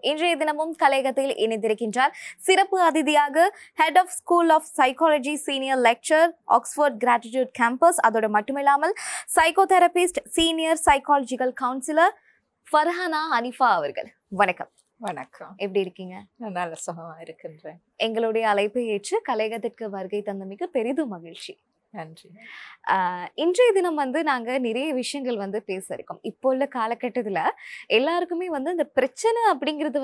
இன்றைய தினமும் கலையகத்தில் இணைந்திருக்கின்றார் சிறப்பு அதிதியாக head of school of psychology senior lecturer Oxford gratitude campus, அதோடு மட்டுமில்லாமல் psychotherapist senior psychological counsellor Farhana Hanifa அவர்கள். வணக்கம். வணக்கம். எப்படி இருக்கீங்க? நல்ல சுகமா இருக்கின்றேன். எங்களுடைய அழைப்பை ஏற்று கலையகத்திற்கு வருகை தந்தமைக்கு பெரிதும் மகிழ்ச்சி. நன்றி. இன்றைய தினம் நாங்கள் நிறைய விஷயங்கள் பேச இருக்கோம். இப்போ உள்ள காலகட்டத்தில் எல்லாருக்குமே இந்த பிரச்சனை அப்படிங்கிறது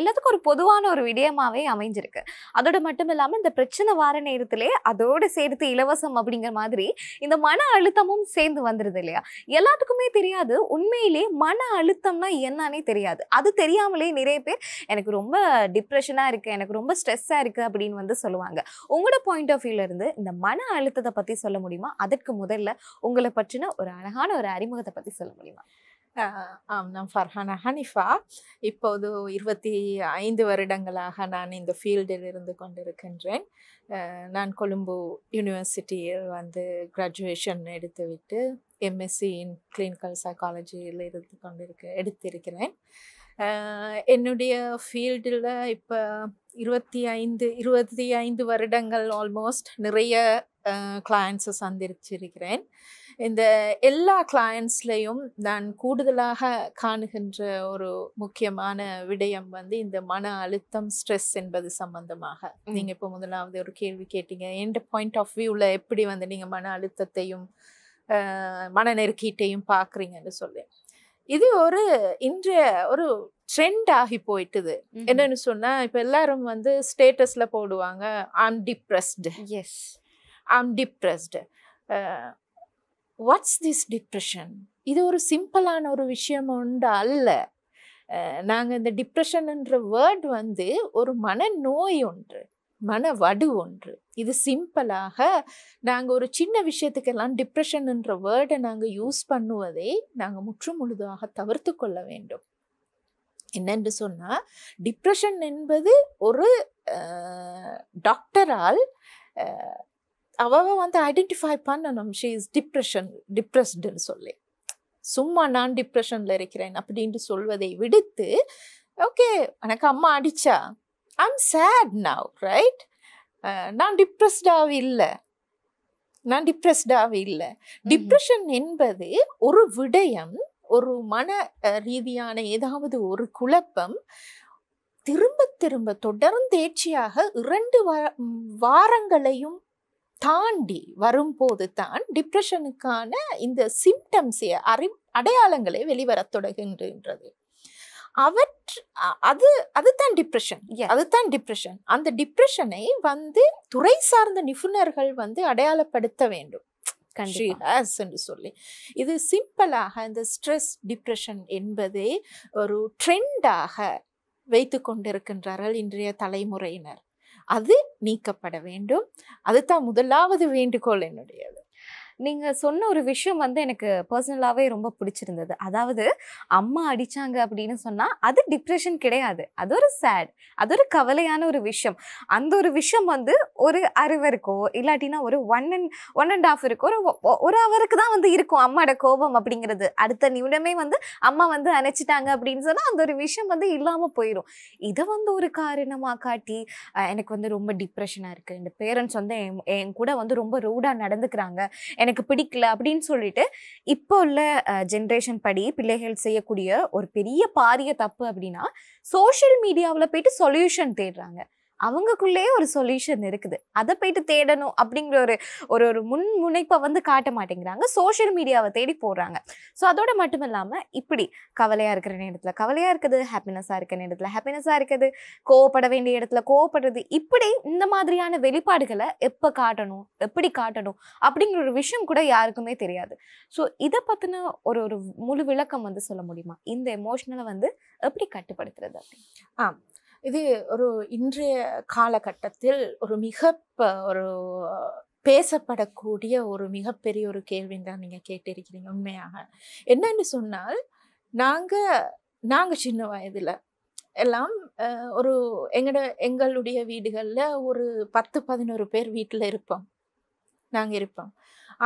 எல்லாத்துக்கும் ஒரு பொதுவான ஒரு விடயமாகவே அமைஞ்சிருக்கு. அதோடு மட்டும் இல்லாமல் இந்த பிரச்சனை வார நேரத்திலே அதோடு சேர்த்து இலவசம் அப்படிங்கிற மாதிரி இந்த மன அழுத்தமும் சேர்ந்து வந்துடுது இல்லையா? எல்லாத்துக்குமே தெரியாது உண்மையிலே மன அழுத்தம்னா என்னன்னே தெரியாது. அது தெரியாமலே நிறைய பேர் எனக்கு ரொம்ப டிப்ரெஷனாக இருக்குது, எனக்கு ரொம்ப ஸ்ட்ரெஸ்ஸாக இருக்குது அப்படின்னு சொல்லுவாங்க. உங்களோட பாயிண்ட் ஆஃப் வியூல இருந்து இந்த மன அழுத்தத்தை பற்றி சொல்ல முடியுமா? அதற்கு முதல்ல உங்களை பற்றின ஒரு அழகான ஒரு அறிமுகத்தை பற்றி சொல்ல முடியுமா? நான் ஃபர்ஹானா ஹனிஃபா. இப்போது 25 வருடங்களாக நான் இந்த ஃபீல்டில் இருந்து கொண்டிருக்கின்றேன். நான் கொழும்பு யூனிவர்சிட்டியில் கிராஜுவேஷன் எடுத்துவிட்டு எம்எஸ்சி இன் கிளினிக்கல் சைக்காலஜியில் எடுத்திருக்கிறேன். என்னுடைய ஃபீல்டில் இப்போ 25 வருடங்கள் ஆல்மோஸ்ட் நிறைய கிளையண்ட்ஸை சந்திச்சிருக்கிறேன். இந்த எல்லா கிளையண்ட்ஸ்லேயும் நான் கூடுதலாக காணுகின்ற ஒரு முக்கியமான விடயம் இந்த மன அழுத்தம், ஸ்ட்ரெஸ் என்பது சம்பந்தமாக. நீங்கள் இப்போ முதலாவது ஒரு கேள்வி கேட்டீங்க, எந்த பாயிண்ட் ஆஃப் வியூவில் எப்படி நீங்கள் மன அழுத்தத்தையும் மன நெருக்கீட்டையும் பார்க்குறீங்கன்னு சொல்லி. இது இன்றைய ஒரு ட்ரெண்ட் ஆகி போயிட்டுது. என்னன்னு சொன்னால், இப்போ எல்லாரும் ஸ்டேட்டஸில் போடுவாங்க, I'm depressed. Yes, I'm depressed. What's this depression? இது ஒரு சிம்பிளான ஒரு விஷயம் உண்டு அல்ல. நாங்கள் இந்த டிப்ரெஷன்ன்ற வேர்ட் ஒரு மனநோய் ஒன்று, மனவடு ஒன்று. இது சிம்பிளாக நாங்கள் ஒரு சின்ன விஷயத்துக்கெல்லாம் டிப்ரெஷன்ன்ற வேர்டை நாங்கள் யூஸ் பண்ணுவதை நாங்கள் முற்றுமுழுதாக தவிர்த்து கொள்ள வேண்டும். என்னென்று சொன்னால், டிப்ரெஷன் என்பது ஒரு டாக்டரால் அவ ஐடென்டிஃபை பண்ணணும், ஷீ இஸ் டிப்ரெஸ்டுன்னு சொல்லி. சும்மா நான் டிப்ரெஷனில் இருக்கிறேன் அப்படின்ட்டு சொல்வதை விடுத்து, ஓகே எனக்கு அம்மா அடிச்சா, ஐம் சேட் நவ், ரைட்? நான் டிப்ரெஸ்டாக இல்லை. டிப்ரெஷன் என்பது ஒரு விடயம், ஒரு மன ரீதியான ஏதாவது ஒரு குழப்பம் திரும்ப திரும்ப தொடர்ந்தேர்ச்சியாக 2 வாரங்களையும் தாண்டி வரும்போது தான் டிப்ரெஷனுக்கான இந்த சிம்டம்ஸை அடையாளங்களை வெளிவரத் தொடங்குகின்றது. அதுதான் டிப்ரெஷன். அதுதான் டிப்ரெஷன். அந்த டிப்ரெஷனை துறை சார்ந்த நிபுணர்கள் அடையாளப்படுத்த வேண்டும் என்று சொல்லி. இது சிம்பிளாக இந்த ஸ்ட்ரெஸ் டிப்ரெஷன் என்பதை ஒரு ட்ரெண்டாக வைத்து கொண்டிருக்கின்றார்கள் இன்றைய தலைமுறையினர். அது நீக்கப்பட வேண்டும். அதுதான் முதலாவது வேண்டுகோள் என்னுடையது. நீங்கள் சொன்ன ஒரு விஷயம் எனக்கு பர்சனலாகவே ரொம்ப பிடிச்சிருந்தது. அதாவது அம்மா அடித்தாங்க அப்படின்னு சொன்னால் அது டிப்ரெஷன் கிடையாது, அது ஒரு சேட், அது ஒரு கவலையான ஒரு விஷயம். அந்த ஒரு விஷயம் ஒரு அறுவருக்கோ இல்லாட்டினா ஒரு 1.5 இருக்கோ ஒரு அவருக்கு தான் இருக்கும் அம்மாவோட கோபம் அப்படிங்கிறது. அடுத்த நிமிடமே அம்மா அணைச்சிட்டாங்க அப்படின்னு சொன்னால் அந்த ஒரு விஷயம் இல்லாமல் போயிடும். இதை ஒரு காரணமாக காட்டி எனக்கு ரொம்ப டிப்ரெஷனாக இருக்குது, இந்த பேரண்ட்ஸ் என் கூட ரொம்ப ரூடாக நடந்துக்கிறாங்க, எனக்கு பிடிக்கல அப்படின்னு சொல்லிட்டு இப்போ உள்ள ஜென்ரேஷன் படி பிள்ளைகள் செய்யக்கூடிய ஒரு பெரிய பாரிய தப்பு அப்படின்னா, சோஷியல் மீடியாவில் போயிட்டு சொல்யூஷன் தேடுறாங்க. அவங்களுக்குள்ளே ஒரு சொல்யூஷன் இருக்குது, அதை போயிட்டு தேடணும் அப்படிங்கிற ஒரு முன்முனைப்பை காட்ட மாட்டேங்கிறாங்க, சோஷியல் மீடியாவை தேடி போடுறாங்க. ஸோ அதோட மட்டும் இல்லாமல் இப்படி கவலையாக இருக்கிற நேரத்தில் கவலையாக இருக்குது, ஹாப்பினஸாக இருக்கிற நேரத்தில் ஹாப்பினஸாக இருக்குது, கோவப்பட வேண்டிய இடத்துல கோவப்படுறது, இப்படி இந்த மாதிரியான வெளிப்பாடுகளை எப்போ காட்டணும், எப்படி காட்டணும் அப்படிங்கிற ஒரு விஷயம் கூட யாருக்குமே தெரியாது. ஸோ இதை பற்றின ஒரு முழு விளக்கம் சொல்ல முடியுமா? இந்த எமோஷனலை எப்படி கட்டுப்படுத்துறது அப்படின்னு? இது இன்றைய காலகட்டத்தில் ஒரு பேசப்படக்கூடிய ஒரு மிகப்பெரிய ஒரு கேள்வின்னு தான் நீங்கள் கேட்டிருக்கிறீங்க. உண்மையாக என்னன்னு சொன்னால், நாங்கள் சின்ன வயதில் எல்லாம் எங்களுடைய வீடுகளில் ஒரு 10-11 பேர் வீட்டில் இருப்போம்.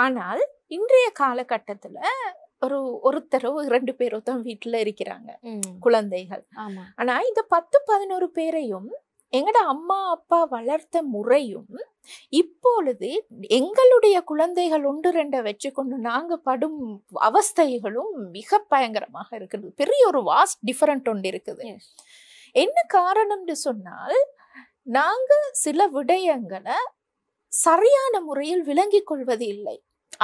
ஆனால் இன்றைய காலகட்டத்தில் ஒருத்தரோ 2 பேரோ தான் வீட்டுல இருக்கிறாங்க ம். குழந்தைகள். ஆமா. ஆனா இந்த 10-11 பேரையும் எங்கட அம்மா அப்பா வளர்த்த முறையும் இப்பொழுது எங்களுடைய குழந்தைகள் 1-2 வச்சுக்கொண்டு நாங்க படும் அவஸ்தைகளும் மிக பயங்கரமாக இருக்குது. பெரிய ஒரு வாஸ்ட் டிஃபரண்ட் ஒன்று இருக்குது. Yes. என்ன காரணம்னு சொன்னால் நாங்க சில விடயங்களை சரியான முறையில் விளங்கிக் கொள்வது இல்லை.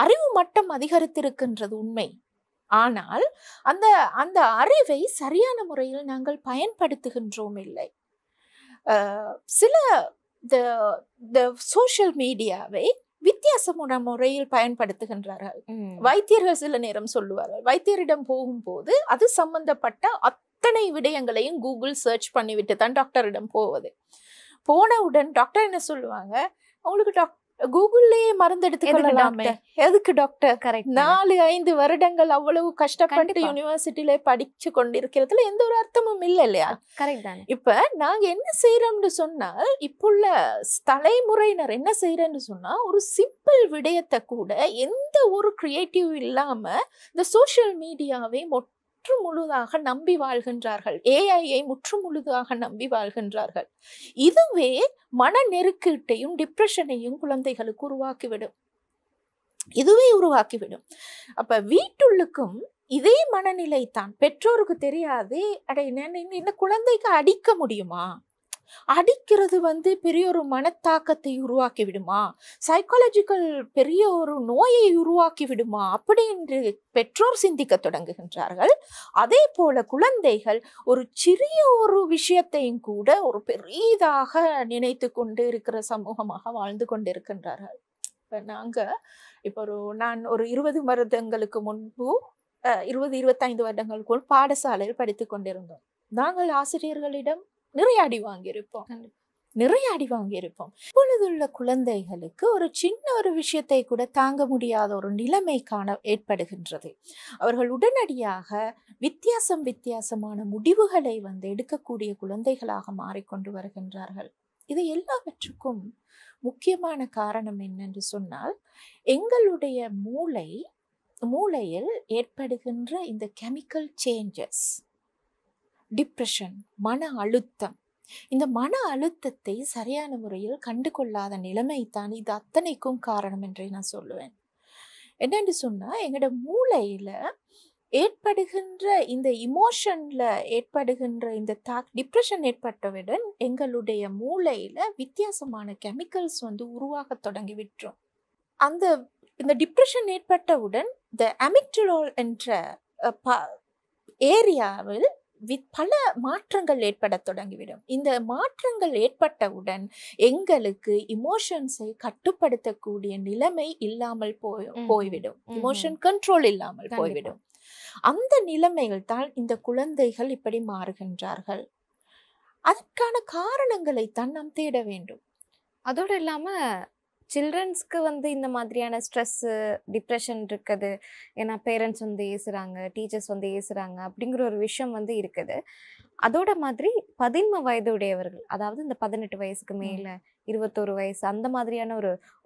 அறிவு மட்டம் அதிகரித்திருக்கின்றது உண்மை. ஆனால் அந்த அந்த அறிவை சரியான முறையில் நாங்கள் பயன்படுத்துகின்றோம் இல்லை. சில சோஷியல் மீடியாவை வித்தியாசமான முறையில் பயன்படுத்துகின்றார்கள். வைத்தியர்கள் சில நேரம் சொல்லுவார்கள், வைத்தியரிடம் போகும்போது அது சம்பந்தப்பட்ட அத்தனை விடயங்களையும் கூகுள் சர்ச் பண்ணிவிட்டு தான் டாக்டரிடம் போவது. போனவுடன் டாக்டர் என்ன சொல்லுவாங்க, உங்களுக்கு கூகுள்லயே மருந்து எடுத்துக்கொள்ளலாமே. எதுக்கு டாக்டர்? 4-5 வருடங்கள் அவ்வளவு கஷ்டப்பட்டு யூனிவர்சிட்டியில படிச்சு கொண்டிருக்கிறதுல எந்த ஒரு அர்த்தமும் இல்லை இல்லையா? இப்ப நாங்க என்ன செய்யறோம்னு சொன்னால், இப்ப உள்ள தலைமுறையினர் என்ன செய்யறேன்னு சொன்னா, ஒரு சிம்பிள் விடயத்தை கூட எந்த ஒரு கிரியேட்டிவ் இல்லாம இந்த சோசியல் மீடியாவை முழுதாக நம்பி வாழ்கின்றார்கள். ஏஐயை முழுதாக நம்பி வாழ்கின்றார்கள். இதுவே மன நெருக்கீட்டையும் டிப்ரெஷனையும் குழந்தைகளுக்கு உருவாக்கிவிடும். அப்ப வீட்டுள்ளுக்கும் இதே மனநிலை தான். பெற்றோருக்கு தெரியாது, இந்த குழந்தைக்கு அடிக்க முடியுமா, அடிக்கிறது பெரிய ஒரு மனத்தாக்கத்தை உருவாக்கி விடுமா, சைக்காலஜிக்கல் பெரிய ஒரு நோயை உருவாக்கி விடுமா அப்படி என்று பெற்றோர் சிந்திக்க தொடங்குகின்றார்கள். அதே போல குழந்தைகள் ஒரு சிறிய ஒரு விஷயத்தையும் கூட ஒரு பெரிதாக நினைத்து கொண்டு இருக்கிற சமூகமாக வாழ்ந்து கொண்டிருக்கின்றார்கள். நான் ஒரு 20 வருடங்களுக்கு முன்பு 20-25 வருடங்களுக்கு முன்பு பாடசாலையில் படித்துக் கொண்டிருந்தோம். நாங்கள் ஆசிரியர்களிடம் நிறைய அடி வாங்கியிருப்போம். இப்பொழுதுள்ள குழந்தைகளுக்கு ஒரு சின்ன ஒரு விஷயத்தை கூட தாங்க முடியாத ஒரு நிலைமை ஏற்படுகின்றது. அவர்கள் உடனடியாக வித்தியாசமான முடிவுகளை எடுக்கக்கூடிய குழந்தைகளாக மாறிக்கொண்டு வருகின்றார்கள். இது எல்லாவற்றுக்கும் முக்கியமான காரணம் என்னென்று சொன்னால், எங்களுடைய மூளையில் ஏற்படுகின்ற இந்த கெமிக்கல் சேஞ்சஸ், டிப்ரெஷன், மன அழுத்தம். இந்த மன அழுத்தத்தை சரியான முறையில் கண்டு கொள்ளாத நிலைமை தான் இது அத்தனைக்கும் காரணம் என்றே நான் சொல்லுவேன். என்னென்று சொன்னா, எங்களோட மூளையில ஏற்படுகின்ற இந்த இமோஷன்ல ஏற்படுகின்ற இந்த டிப்ரெஷன் ஏற்பட்டவுடன் எங்களுடைய மூளையில வித்தியாசமான கெமிக்கல்ஸ் உருவாக தொடங்கி விட்டுரும். இந்த டிப்ரெஷன் ஏற்பட்டவுடன் இந்த அமிக்டலால் என்ற ஏரியாவில் பல மாற்றங்கள் ஏற்பட தொடங்கிவிடும். இந்த மாற்றங்கள் ஏற்பட்டவுடன் எங்களுக்கு இமோஷன்ஸை கட்டுப்படுத்தக்கூடிய நிலைமை இல்லாமல் போய்விடும். இமோஷன் கண்ட்ரோல் இல்லாமல் போய்விடும். அந்த நிலைமைகள் தான் இந்த குழந்தைகள் இப்படி மாறுகின்றார்கள். அதற்கான காரணங்களைத்தான் நாம் தேட வேண்டும். அதோடு இல்லாம சில்ட்ரன்ஸ்க்கு இந்த மாதிரியான ஸ்ட்ரெஸ்ஸு, டிப்ரெஷன் இருக்குது. ஏன்னா பேரண்ட்ஸ் ஏசுறாங்க, டீச்சர்ஸ் ஏசுறாங்க அப்படிங்கிற ஒரு விஷயம் இருக்குது. அதோட மாதிரி 13 வயது உடையவர்கள், அதாவது இந்த 18 வயசுக்கு மேலே 21 வயசு அந்த மாதிரியான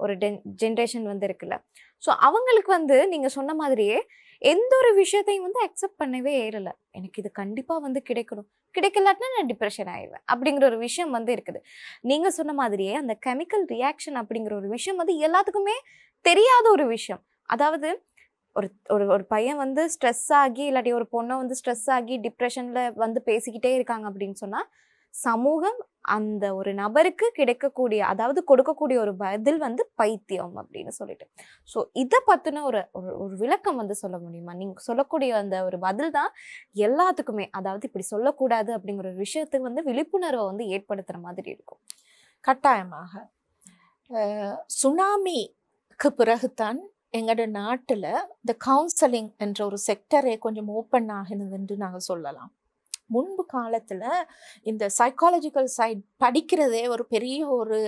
ஒரு ஜென்ரேஷன் இருக்குல்ல. ஸோ அவங்களுக்கு நீங்கள் சொன்ன மாதிரியே எந்த ஒரு விஷயத்தையும் அக்செப்ட் பண்ணவே ஏறலை. எனக்கு இது கண்டிப்பாக கிடைக்கணும், கிடைக்கலாட்டினா நான் டிப்ரெஷன் ஆயிடுவேன் அப்படிங்கிற ஒரு விஷயம் இருக்குது. நீங்கள் சொன்ன மாதிரியே அந்த கெமிக்கல் ரியாக்ஷன் அப்படிங்கிற ஒரு விஷயம் எல்லாத்துக்குமே தெரியாத ஒரு விஷயம். அதாவது ஒரு பையன் ஸ்ட்ரெஸ் ஆகி இல்லாட்டி ஒரு பொண்ணை ஸ்ட்ரெஸ் ஆகி டிப்ரெஷனில் பேசிக்கிட்டே இருக்காங்க அப்படின்னு சொன்னால், சமூகம் அந்த ஒரு நபருக்கு கிடைக்கக்கூடிய, அதாவது கொடுக்கக்கூடிய ஒரு பதில் பைத்தியம் அப்படின்னு சொல்லிட்டு. ஸோ இதை பற்றின ஒரு விளக்கம் சொல்ல முடியுமா? நீங்கள் சொல்லக்கூடிய அந்த ஒரு பதில் தான் எல்லாத்துக்குமே, அதாவது இப்படி சொல்லக்கூடாது அப்படிங்கிற ஒரு விஷயத்துக்கு விழிப்புணர்வை ஏற்படுத்துகிற மாதிரி இருக்கும். கட்டாயமாக சுனாமிக்கு பிறகுதான் எங்களோட நாட்டில் இந்த கவுன்சிலிங் என்ற ஒரு செக்டரே கொஞ்சம் ஓப்பன் ஆகினது என்று நாங்கள் சொல்லலாம். முன்பு காலத்தில் இந்த சைக்காலஜிக்கல் சைட் படிக்கிறதே ஒரு பெரிய ஒரு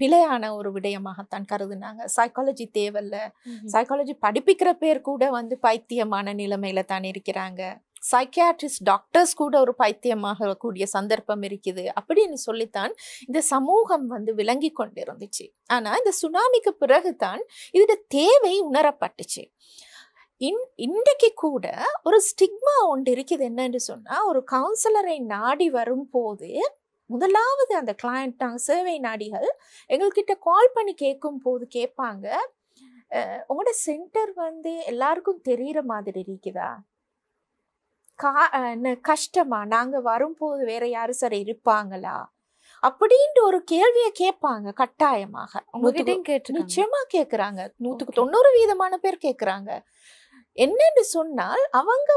பிழையான ஒரு விடயமாகத்தான் கருதுனாங்க. சைக்காலஜி தேவையில்ல, சைக்காலஜி படிப்பிக்கிற பேர் கூட பைத்தியமான நிலைமையில தான் இருக்கிறாங்க, சைக்கியாட்ரிஸ்ட் டாக்டர்ஸ் கூட ஒரு பைத்தியமாக கூடிய சந்தர்ப்பம் இருக்குது அப்படின்னு சொல்லித்தான் இந்த சமூகம் விளங்கி கொண்டிருந்துச்சு. ஆனா இந்த சுனாமிக்கு பிறகுதான் இதோட தேவை உணரப்பட்டுச்சு. இன்றைக்கு கூட ஒரு ஸ்டிக்மா ஒன்று இருக்குது. என்னன்னு சொன்னா, ஒரு கவுன்சிலரை நாடி வரும்போது முதலாவது அந்த கிளையண்ட் நாங்கள் சேவை நாடிகள் எங்கள்கிட்ட கால் பண்ணி கேட்கும் போது கேட்பாங்க, உங்களோட சென்டர் வந்து எல்லாருக்கும் தெரிகிற மாதிரி இருக்குதா, கஷ்டமா, நாங்க வரும்போது வேற யாரு சார் இருப்பாங்களா அப்படின்ற ஒரு கேள்வியை கேட்பாங்க கட்டாயமாக. நிச்சயமா கேட்குறாங்க. 90% பேர் கேட்குறாங்க. என்னன்னு சொன்னால், அவங்க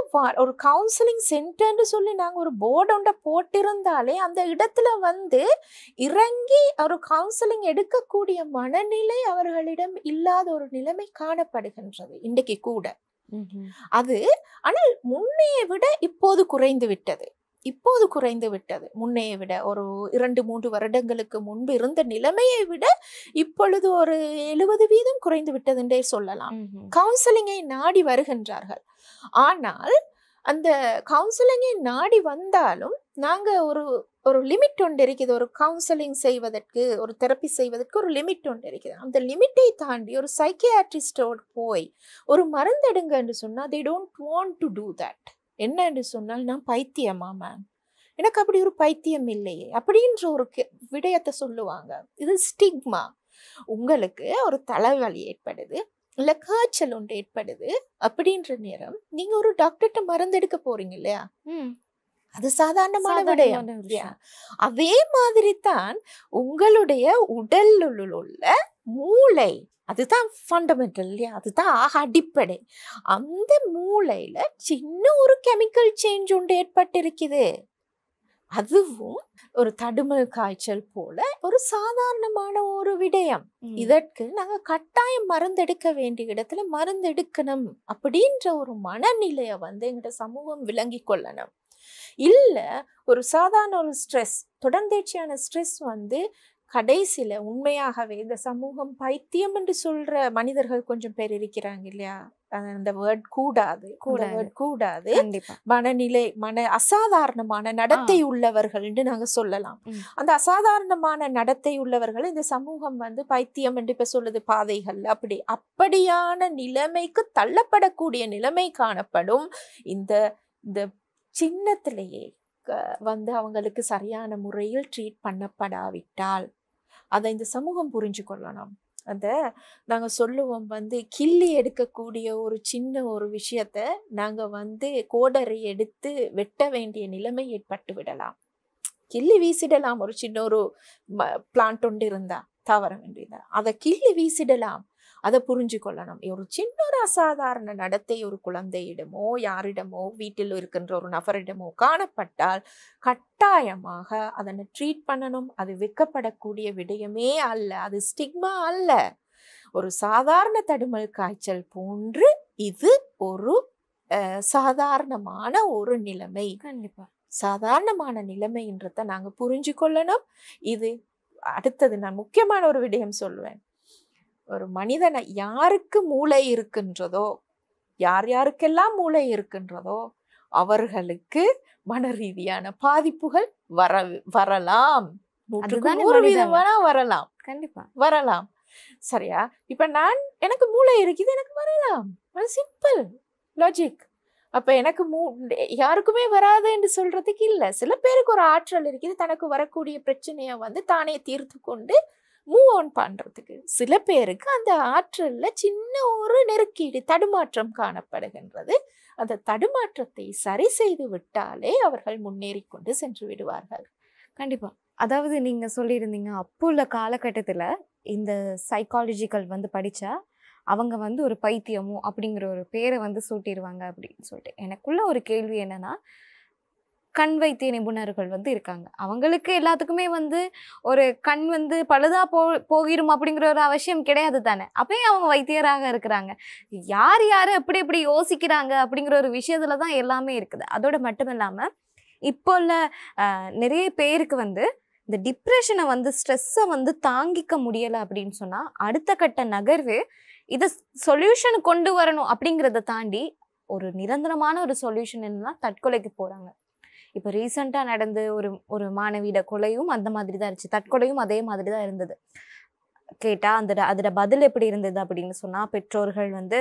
ஒரு கவுன்சிலிங் சென்டர்ன்னு சொல்லி நாங்க ஒரு போர்டு ஒன்றை போட்டிருந்தாலே அந்த இடத்துல வந்து இறங்கி ஒரு கவுன்சிலிங் எடுக்கக்கூடிய மனநிலை அவர்களிடம் இல்லாத ஒரு நிலைமை காணப்படுகின்றது இன்றைக்கு கூட. அது ஆனால் முன்னைய விட இப்போது குறைந்து விட்டது. முன்னைய விட ஒரு 2-3 வருடங்களுக்கு முன்பு இருந்த நிலைமையை விட இப்பொழுது ஒரு 70% குறைந்து விட்டது என்றே சொல்லலாம். கவுன்சிலிங்கை நாடி வருகின்றார்கள். ஆனால் அந்த கவுன்சிலிங்கை நாடி வந்தாலும் நாங்க ஒரு லிமிட் ஒன்று இருக்குது. ஒரு கவுன்சிலிங் செய்வதற்கு, ஒரு தெரப்பி செய்வதற்கு ஒரு லிமிட் ஒன்று இருக்குது. அந்த லிமிட்டை தாண்டி ஒரு சைக்கியாட்ரிஸ்டோடு போய் ஒரு மருந்து எடுங்க என்று சொன்னால் they don't want to do that. என்ன என்று சொன்னால், நான் பைத்தியமா மேம், எனக்கு அப்படி ஒரு பைத்தியம் இல்லையே அப்படின்ற ஒரு விடயத்தை சொல்லுவாங்க. இது ஸ்டிக்மா. உங்களுக்கு ஒரு தலைவலி ஏற்படுது, இல்லை காய்ச்சல் ஒன்று ஏற்படுது அப்படின்ற நேரம் நீங்க ஒரு டாக்டர்கிட்ட மருந்து எடுக்க போறீங்க இல்லையா, அது சாதாரணமான விடயம். அதே மாதிரி தான் உங்களுடைய உடலில் உள்ள மூளை, அதுதான் ஃபண்டமெண்டல் இல்லையா, அதுதான் அடிப்படை. அந்த மூளையில சின்ன ஒரு கெமிக்கல் சேஞ்ச் ஒன்று ஏற்பட்டிருக்குது. அதுவும் ஒரு தடுமல் காய்ச்சல் போல ஒரு சாதாரணமான ஒரு விடயம். இதற்கு நாங்க கட்டாயம் மருந்தெடுக்க வேண்டிய இடத்துல மருந்தெடுக்கணும் அப்படின்ற ஒரு மனநிலையை வந்து எங்கட சமூகம் விளங்கி கொள்ளணும். இல்ல ஒரு சாதாரண ஒரு ஸ்ட்ரெஸ், தொடர்ந்தேர்ச்சியான ஸ்ட்ரெஸ் வந்து கடைசியில உண்மையாகவே இந்த சமூகம் பைத்தியம் என்று சொல்ற மனிதர்கள் கொஞ்சம் பேர் இருக்கிறாங்க இல்லையா, அந்த வேர்ட் கூடாது, மனநிலை அசாதாரணமான நடத்தை உள்ளவர்கள் என்று நாங்க சொல்லலாம். அந்த அசாதாரணமான நடத்தை உள்ளவர்கள் இந்த சமூகம் வந்து பைத்தியம் என்று இப்ப சொல்லுது பாதைகள். அப்படியான நிலைமைக்கு தள்ளப்படக்கூடிய நிலைமை காணப்படும். இந்த சின்னத்திலேயே வந்து அவங்களுக்கு சரியான முறையில் ட்ரீட் பண்ணப்படாவிட்டால் அதை இந்த சமூகம் புரிஞ்சு கொள்ளணும். நாங்க சொல்லுவோம் வந்து கிள்ளி எடுக்கக்கூடிய ஒரு சின்ன ஒரு விஷயத்த நாங்க வந்து கோடரை எடுத்து வெட்ட வேண்டிய நிலைமை ஏற்பட்டு விடலாம். கிள்ளி வீசிடலாம். ஒரு சின்ன ஒரு பிளான்ட் ஒன்று இருந்தா தவற வேண்டியதா, அதை கிள்ளி வீசிடலாம். அதை புரிஞ்சு கொள்ளணும். ஒரு சின்ன ஒரு அசாதாரண நடத்தை ஒரு குழந்தையிடமோ யாரிடமோ வீட்டில் இருக்கின்ற ஒரு நபரிடமோ காணப்பட்டால் கட்டாயமாக அதனை ட்ரீட் பண்ணணும். அது வெக்கப்படக்கூடிய விடயமே அல்ல, அது ஸ்டிக்மா அல்ல. ஒரு சாதாரண தடுமல் காய்ச்சல் போன்று இது ஒரு சாதாரணமான ஒரு நிலைமை. கண்டிப்பா சாதாரணமான நிலைமைன்றத நாங்க புரிஞ்சு கொள்ளணும். இது அடுத்தது நான் முக்கியமான ஒரு விடயம் சொல்லுவேன். ஒரு மனிதனை யாருக்கு மூளை இருக்கின்றதோ, யாருக்கெல்லாம் மூளை இருக்கின்றதோ அவர்களுக்கு மன ரீதியான பாதிப்புகள் வரலாம். 100% வரலாம். கண்டிப்பா வரலாம். சரியா? இப்ப எனக்கு மூளை இருக்குது, எனக்கு வரலாம். Simple logic. அப்ப எனக்கு யாருக்குமே வராது என்று சொல்றதுக்கு இல்ல. சில பேருக்கு ஒரு ஆற்றல் இருக்குது, தனக்கு வரக்கூடிய பிரச்சனைய வந்து தானே தீர்த்து கொண்டு மூவ் ஆன் பண்றதுக்கு. சில பேருக்கு அந்த ஆற்றல்ல சின்ன ஒரு நெருக்கீடு, தடுமாற்றம் காணப்படுகின்றது. அந்த தடுமாற்றத்தை சரி செய்து விட்டாலே அவர்கள் முன்னேறி கொண்டு சென்று விடுவார்கள். கண்டிப்பா. அதாவது நீங்க சொல்லியிருந்தீங்க, அப்போ உள்ள காலகட்டத்துல இந்த சைக்காலஜிக்கல் வந்து படிச்சா அவங்க வந்து ஒரு பைத்தியமோ அப்படிங்கிற ஒரு பேரை வந்து சூட்டிடுவாங்க அப்படின்னு சொல்லிட்டு. எனக்குள்ள ஒரு கேள்வி என்னன்னா, கண் வைத்திய நிபுணர்கள் வந்து இருக்காங்க. அவங்களுக்கு எல்லாத்துக்குமே வந்து ஒரு கண் வந்து பழுதா போகிரும் அப்படிங்கிற ஒரு அவசியம் கிடையாது தானே. அப்பயும் அவங்க வைத்தியராக இருக்கிறாங்க. யார் எப்படி யோசிக்கிறாங்க அப்படிங்கிற ஒரு விஷயத்துல தான் எல்லாமே இருக்குது. அதோட மட்டும் இல்லாம இப்போ உள்ள நிறைய பேருக்கு வந்து இந்த டிப்ரெஷனை வந்து ஸ்ட்ரெஸ்ஸை வந்து தாங்கிக்க முடியலை அப்படின்னு சொன்னா அடுத்த கட்ட நகர்வு இதை சொல்யூஷன் கொண்டு வரணும் அப்படிங்கிறத தாண்டி ஒரு நிரந்தரமான ஒரு சொல்யூஷன் என்னன்னா தற்கொலைக்கு போறாங்க. இப்போ ரீசெண்டாக நடந்து ஒரு மாணவியோட கொலையும் அந்த மாதிரி தான் இருந்துச்சு, தற்கொலையும் அதே மாதிரி தான் இருந்தது. கேட்டால் அதோட பதில் எப்படி இருந்தது அப்படின்னு சொன்னால், பெற்றோர்கள் வந்து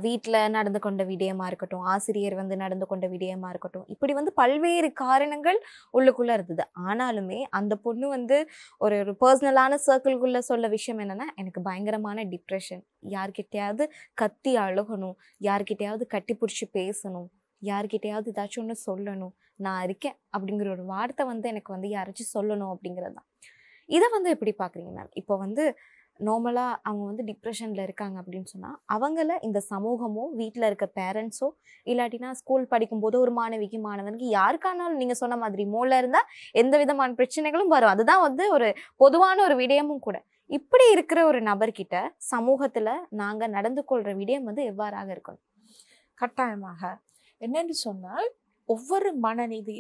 வீட்ல நடந்து கொண்ட விடயமா இருக்கட்டும், ஆசிரியர் வந்து நடந்து கொண்ட விடயமா இருக்கட்டும், இப்படி வந்து பல்வேறு காரணங்கள் உள்ளுக்குள்ள இருந்தது. ஆனாலுமே அந்த பொண்ணு வந்து ஒரு ஒரு பர்சனலான சர்க்கிள்குள்ள சொல்ல விஷயம் என்னன்னா, எனக்கு பயங்கரமான டிப்ரஷன். யார்கிட்டயாவது கத்தி அழுகணும், யார்கிட்டயாவது கட்டிப்புடிச்சு பேசணும், யார்கிட்டயாவது ஏதாச்சும் ஒண்ணு சொல்லணும். நான் இருக்கேன் அப்படிங்கிற ஒரு வார்த்தை வந்து எனக்கு வந்து யாராச்சும் சொல்லணும் அப்படிங்கிறது தான். இத வந்து எப்படி பார்க்குறீங்க மேம்? இப்போ வந்து நார்மலா அவங்க வந்து டிப்ரஷன்ல இருக்காங்க அப்படின்னு சொன்னா, அவங்கள இந்த சமூகமோ, வீட்ல இருக்க பேரண்ட்ஸோ, இல்லாட்டினா ஸ்கூல் படிக்கும்போது ஒரு மாணவிக்கு, மாணவனுக்கு யாருக்கானாலும் நீங்க சொன்ன மாதிரி மூளை இருந்தா எந்த விதமான பிரச்சனைகளும் வரும். அதுதான் வந்து ஒரு பொதுவான ஒரு விடயமும் கூட. இப்படி இருக்கிற ஒரு நபர்கிட்ட சமூகத்துல நாங்க நடந்து கொள்ற விடயம் வந்து எவ்வாறாக இருக்கணும்? கட்டாயமாக. என்னன்னு சொன்னால், ஒவ்வொரு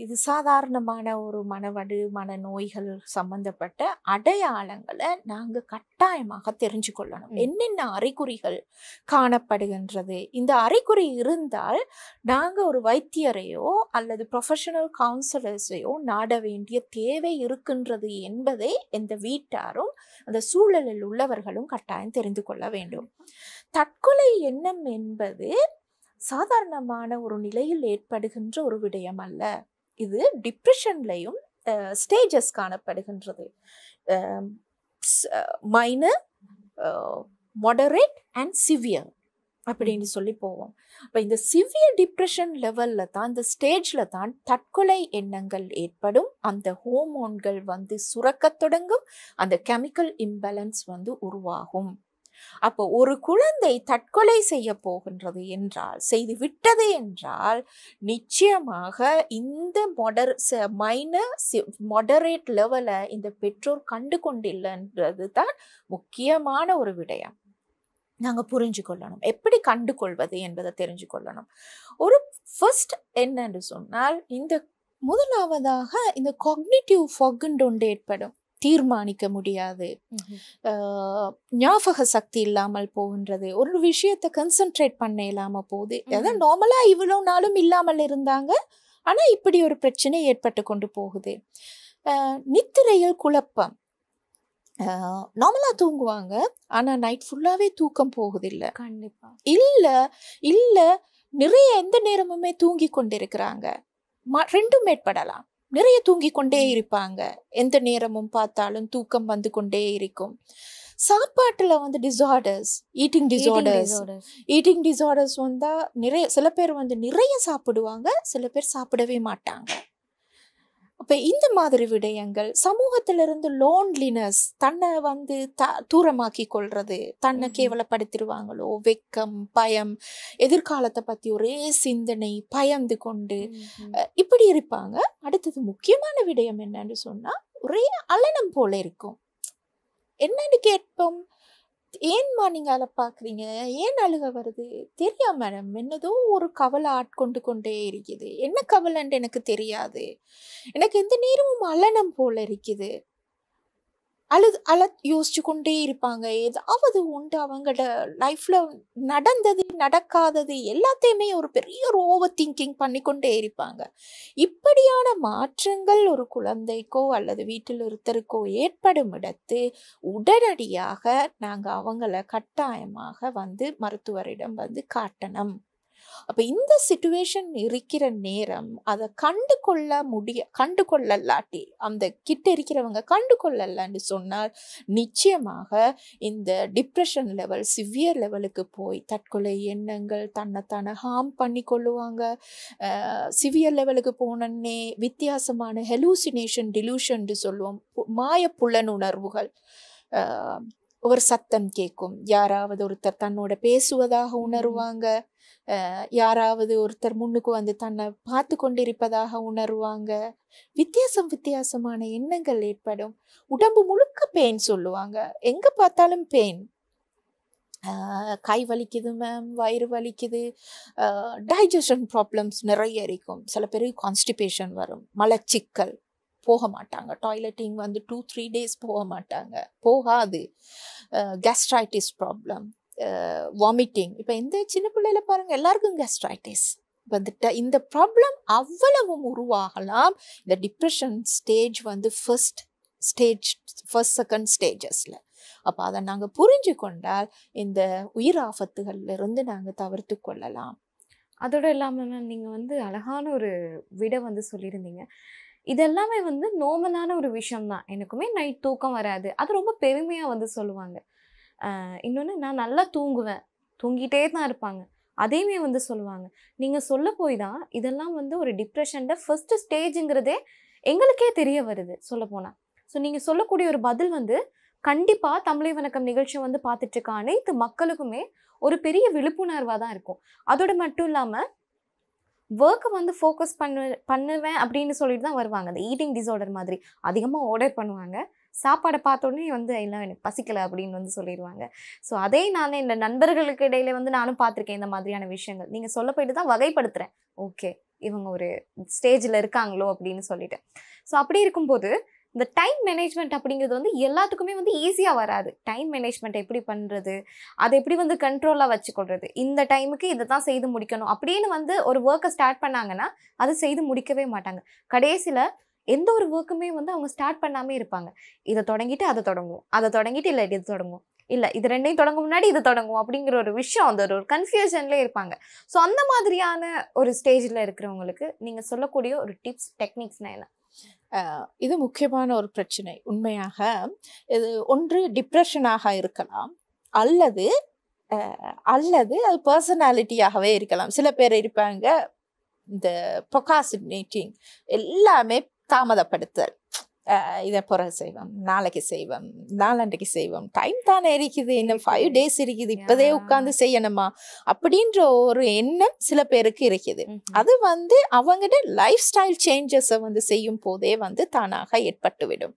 இது சாதாரணமான ஒரு மனவடு, மனநோய்கள் சம்பந்தப்பட்ட அடையாளங்களை நாங்க கட்டாயமாக தெரிஞ்சு கொள்ளணும். என்னென்ன அறிகுறிகள் காணப்படுகின்றது, இந்த அறிகுறி இருந்தால் நாங்க ஒரு வைத்தியரையோ அல்லது ப்ரொஃபஷனல் கவுன்சிலர்ஸையோ நாட வேண்டிய தேவை இருக்கின்றது என்பதை எந்த வீட்டாரும் அந்த சூழலில் உள்ளவர்களும் கட்டாயம் தெரிந்து கொள்ள வேண்டும். தற்கொலை எண்ணம் என்பது சாதாரணமான ஒரு நிலையில் ஏற்படுகின்ற ஒரு விடயம் அல்ல. இது டிப்ரெஷன்லையும் ஸ்டேஜஸ் காணப்படுகின்றது. மைனர், மாடரேட் அண்ட் சிவியர் அப்படின்னு சொல்லி போவோம். இப்போ இந்த சிவியர் டிப்ரெஷன் லெவல்ல தான், இந்த ஸ்டேஜ்ல தான் தற்கொலை எண்ணங்கள் ஏற்படும். அந்த ஹோமோன்கள் வந்து சுரக்கத் தொடங்கும், அந்த கெமிக்கல் இம்பேலன்ஸ் வந்து உருவாகும். அப்போ ஒரு குழந்தை தற்கொலை செய்ய போகின்றது என்றால், செய்து விட்டது என்றால், நிச்சயமாக இந்த மாடரேட் லெவலை இந்த பெற்றோர் கண்டு கொண்டில்லைன்றது தான் முக்கியமான ஒரு விடயம். நாங்க புரிஞ்சு கொள்ளணும். எப்படி கண்டு கொள்வது என்பதை தெரிஞ்சு கொள்ளணும். ஒரு ஃபர்ஸ்ட் என்னன்னு சொன்னால், இந்த முதலாவதாக இந்த காக்னிட்டிவ் ஃபாக்னு ஒன்று ஏற்படும். தீர்மானிக்க முடியாது, ஞாபக சக்தி இல்லாமல் போகின்றது, ஒரு விஷயத்தை கன்சென்ட்ரேட் பண்ண இல்லாம போகுது. அதான் நார்மலா இவ்வளவு நாளும் இல்லாமல் இருந்தாங்க, ஆனா இப்படி ஒரு பிரச்சனை ஏற்பட்டு கொண்டு போகுது. நித்திரையில் குழப்பம். நார்மலா தூங்குவாங்க, ஆனா நைட் ஃபுல்லாவே தூக்கம் போகுதில்லை. கண்டிப்பா இல்ல நிறைய எந்த நேரமுமே தூங்கி கொண்டிருக்கிறாங்க. ரெண்டும் ஏற்படலாம். நிறைய தூங்கி கொண்டே இருப்பாங்க, எந்த நேரமும் பார்த்தாலும் தூக்கம் வந்து கொண்டே இருக்கும். சாப்பாட்டுல வந்து டிசார்டர்ஸ், ஈட்டிங் டிசார்டர்ஸ் வந்தா சில பேர் வந்து நிறைய சாப்பிடுவாங்க, சில பேர் சாப்பிடவே மாட்டாங்க. அப்ப இந்த மாதிரி விடயங்கள், சமூகத்திலிருந்து லோன்லினஸ், தன்னை வந்து தூரமாக்கி கொள்றது, தன்னை கேவலப்படுத்திடுவாங்களோ, வெக்கம், பயம், எதிர்காலத்தை பத்தி ஒரே சிந்தனை, பயந்து கொண்டு இப்படி இருப்பாங்க. அடுத்தது முக்கியமான விடயம் என்னன்னு சொன்னா, ஒரே அலனம் போல இருக்கும். என்னன்னு கேட்போம், ஏன்மா நீங்க அதை பாக்குறீங்க, ஏன் அழுக வருது, தெரியா மேடம், என்னதோ ஒரு கவலை ஆட்கொண்டு கொண்டே இருக்குது, என்ன கவலைன்னு எனக்கு தெரியாது, எனக்கு எந்த நேரமும் அலனம் போல இருக்குது. யோசிச்சு கொண்டே இருப்பாங்க. ஏதாவது உண்டு அவங்களோட லைஃப்ல நடந்தது நடக்காதது எல்லாத்தையுமே ஒரு பெரிய ஒரு ஓவர் திங்கிங் பண்ணிக்கொண்டே இருப்பாங்க. இப்படியான மாற்றங்கள் ஒரு குழந்தைக்கோ அல்லது வீட்டில் ஒருத்தருக்கோ ஏற்படும் இடத்து உடனடியாக நாங்கள் அவங்கள கட்டாயமாக வந்து மருத்துவரிடம் வந்து காட்டணும். அப்ப இந்த சிச்சுவேஷன் இருக்கிற நேரம் அதை கண்டு கொள்ளலாட்டி, அந்த கிட்ட இருக்கிறவங்க கண்டு கொள்ளலான்னு சொன்னால், நிச்சயமாக இந்த டிப்ரெஷன் லெவல் சிவியர் லெவலுக்கு போய் தற்கொலை எண்ணங்கள், தன்னைத்தானே ஹார்ம் பண்ணி கொள்ளுவாங்க. சிவியர் லெவலுக்கு போனே வித்தியாசமான ஹெலூசினேஷன், டிலூஷன் சொல்லுவோம், மாய புலனுணர்வுகள். ஒரு சத்தம் கேட்கும், யாராவது ஒருத்தர் தன்னோட பேசுவதாக உணர்வாங்க, யாராவது ஒருத்தர் முன்னுக்கு வந்து தன்னை பார்த்து கொண்டிருப்பதாக உணர்வாங்க. வித்தியாசமான எண்ணங்கள் ஏற்படும். உடம்பு முழுக்க பெயின் சொல்லுவாங்க, எங்க பார்த்தாலும் பெயின். கை வலிக்குது மேம், வயிறு வலிக்குது, டைஜஷன் ப்ராப்ளம்ஸ் நிறைய இருக்கும். சில பேருக்கு கான்ஸ்டிபேஷன் வரும், மலச்சிக்கல், போக மாட்டாங்க டாய்லெட்டிங் வந்து 2-3 days போகாது. Gastritis problem, vomiting. இப்போ இந்த சின்ன பிள்ளையில பாருங்க, எல்லாருக்கும் கேஸ்ட்ரைட்டிஸ் வந்துட்டு இந்த ப்ராப்ளம் அவ்வளவும் உருவாகலாம். இந்த டிப்ரெஷன் ஸ்டேஜ் வந்து ஃபர்ஸ்ட் ஃபர்ஸ்ட் செகண்ட் ஸ்டேஜஸ்ல. அப்போ அதை நாங்கள் புரிஞ்சு கொண்டால் இந்த உயிர் ஆபத்துகள்ல இருந்து நாங்கள் தவிர்த்து கொள்ளலாம். அதோட இல்லாம நீங்க வந்து அழகான ஒரு விட வந்து சொல்லியிருந்தீங்க. இதெல்லாமே வந்து நார்மலான ஒரு விஷயம் தான். எனக்குமே நைட் தூக்கம் வராது. அது ரொம்ப பெருமையா வந்து சொல்லுவாங்க. இன்னொன்னு நான் நல்லா தூங்குவேன். தூங்கிட்டே தான் இருப்பாங்க. அதையுமே வந்து சொல்லுவாங்க. நீங்க சொல்ல போய் தான் இதெல்லாம் வந்து ஒரு டிப்ரஷன்ல ஃபர்ஸ்ட் ஸ்டேஜ்ங்கிறதே எங்களுக்கே தெரிய வருது சொல்லப்போனா. ஸோ நீங்க சொல்லக்கூடிய ஒரு பதில் வந்து கண்டிப்பா தமிழை வணக்கம் நிகழ்ச்சி வந்து பார்த்துட்டு இருக்க அனைத்து மக்களுக்குமே ஒரு பெரிய விழிப்புணர்வா தான் இருக்கும். அதோட மட்டும் இல்லாம ஒர்க்கை வந்து ஃபோக்கஸ் பண்ணுவேன் அப்படின்னு சொல்லிட்டு தான் வருவாங்க. அந்த ஈட்டிங் டிஸார்டர் மாதிரி அதிகமாக ஆர்டர் பண்ணுவாங்க. சாப்பாடை பார்த்தோன்னே வந்து இல்லை எனக்கு பசிக்கலை அப்படின்னு வந்து சொல்லிடுவாங்க. ஸோ அதே நான் இந்த நண்பர்களுக்கு இடையில வந்து நானும் பார்த்துருக்கேன் இந்த மாதிரியான விஷயங்கள். நீங்கள் சொல்ல போயிட்டு தான் வகைப்படுத்துகிறேன். ஓகே இவங்க ஒரு ஸ்டேஜில் இருக்காங்களோ அப்படின்னு சொல்லிட்டு. ஸோ அப்படி இருக்கும்போது இந்த டைம் மேனேஜ்மெண்ட் அப்படிங்கிறது வந்து எல்லாத்துக்குமே வந்து ஈஸியாக வராது. டைம் மேனேஜ்மெண்ட் எப்படி பண்ணுறது, அதை எப்படி வந்து கண்ட்ரோலாக வச்சுக்கொள்வது, இந்த டைமுக்கு இதை தான் செய்து முடிக்கணும் அப்படின்னு வந்து ஒரு ஒர்க்கை ஸ்டார்ட் பண்ணாங்கன்னா அதை செய்து முடிக்கவே மாட்டாங்க. கடைசியில் எந்த ஒரு ஒர்க்குமே வந்து அவங்க ஸ்டார்ட் பண்ணாமே இருப்பாங்க. இதை தொடங்கிட்டு அதை தொடங்குவோம், அதை தொடங்கிட்டு இல்லை இது தொடங்குவோம், இல்லை இது ரெண்டையும் தொடங்க முன்னாடி இது தொடங்குவோம் அப்படிங்கிற ஒரு விஷயம், அந்த ஒரு கன்ஃபியூஷன்லேயே இருப்பாங்க. ஸோ அந்த மாதிரியான ஒரு ஸ்டேஜில் இருக்கிறவங்களுக்கு நீங்கள் சொல்லக்கூடிய ஒரு டிப்ஸ் டெக்னிக்ஸ்னால் என்ன? இது முக்கியமான ஒரு பிரச்சனை. உண்மையாக இது ஒன்று டிப்ரெஷனாக இருக்கலாம், அல்லது அது பர்சனாலிட்டியாகவே இருக்கலாம். சில பேர் இருப்பாங்க இந்த ப்ரொகாஸ்டினேட்டிங், எல்லாமே தாமதப்படுத்தல். இதை பிறகு செய்வோம், நாளைக்கு செய்வோம், நாளன்றைக்கு செய்வோம், டைம் தானே இருக்குது, இன்னும் 5 days இருக்குது, இப்போதே உட்காந்து செய்யணுமா அப்படின்ற ஒரு எண்ணம் சில பேருக்கு இருக்குது. அது வந்து அவங்கட லைஃப் ஸ்டைல் சேஞ்சஸை வந்து செய்யும் போதே வந்து தானாக ஏற்பட்டுவிடும்.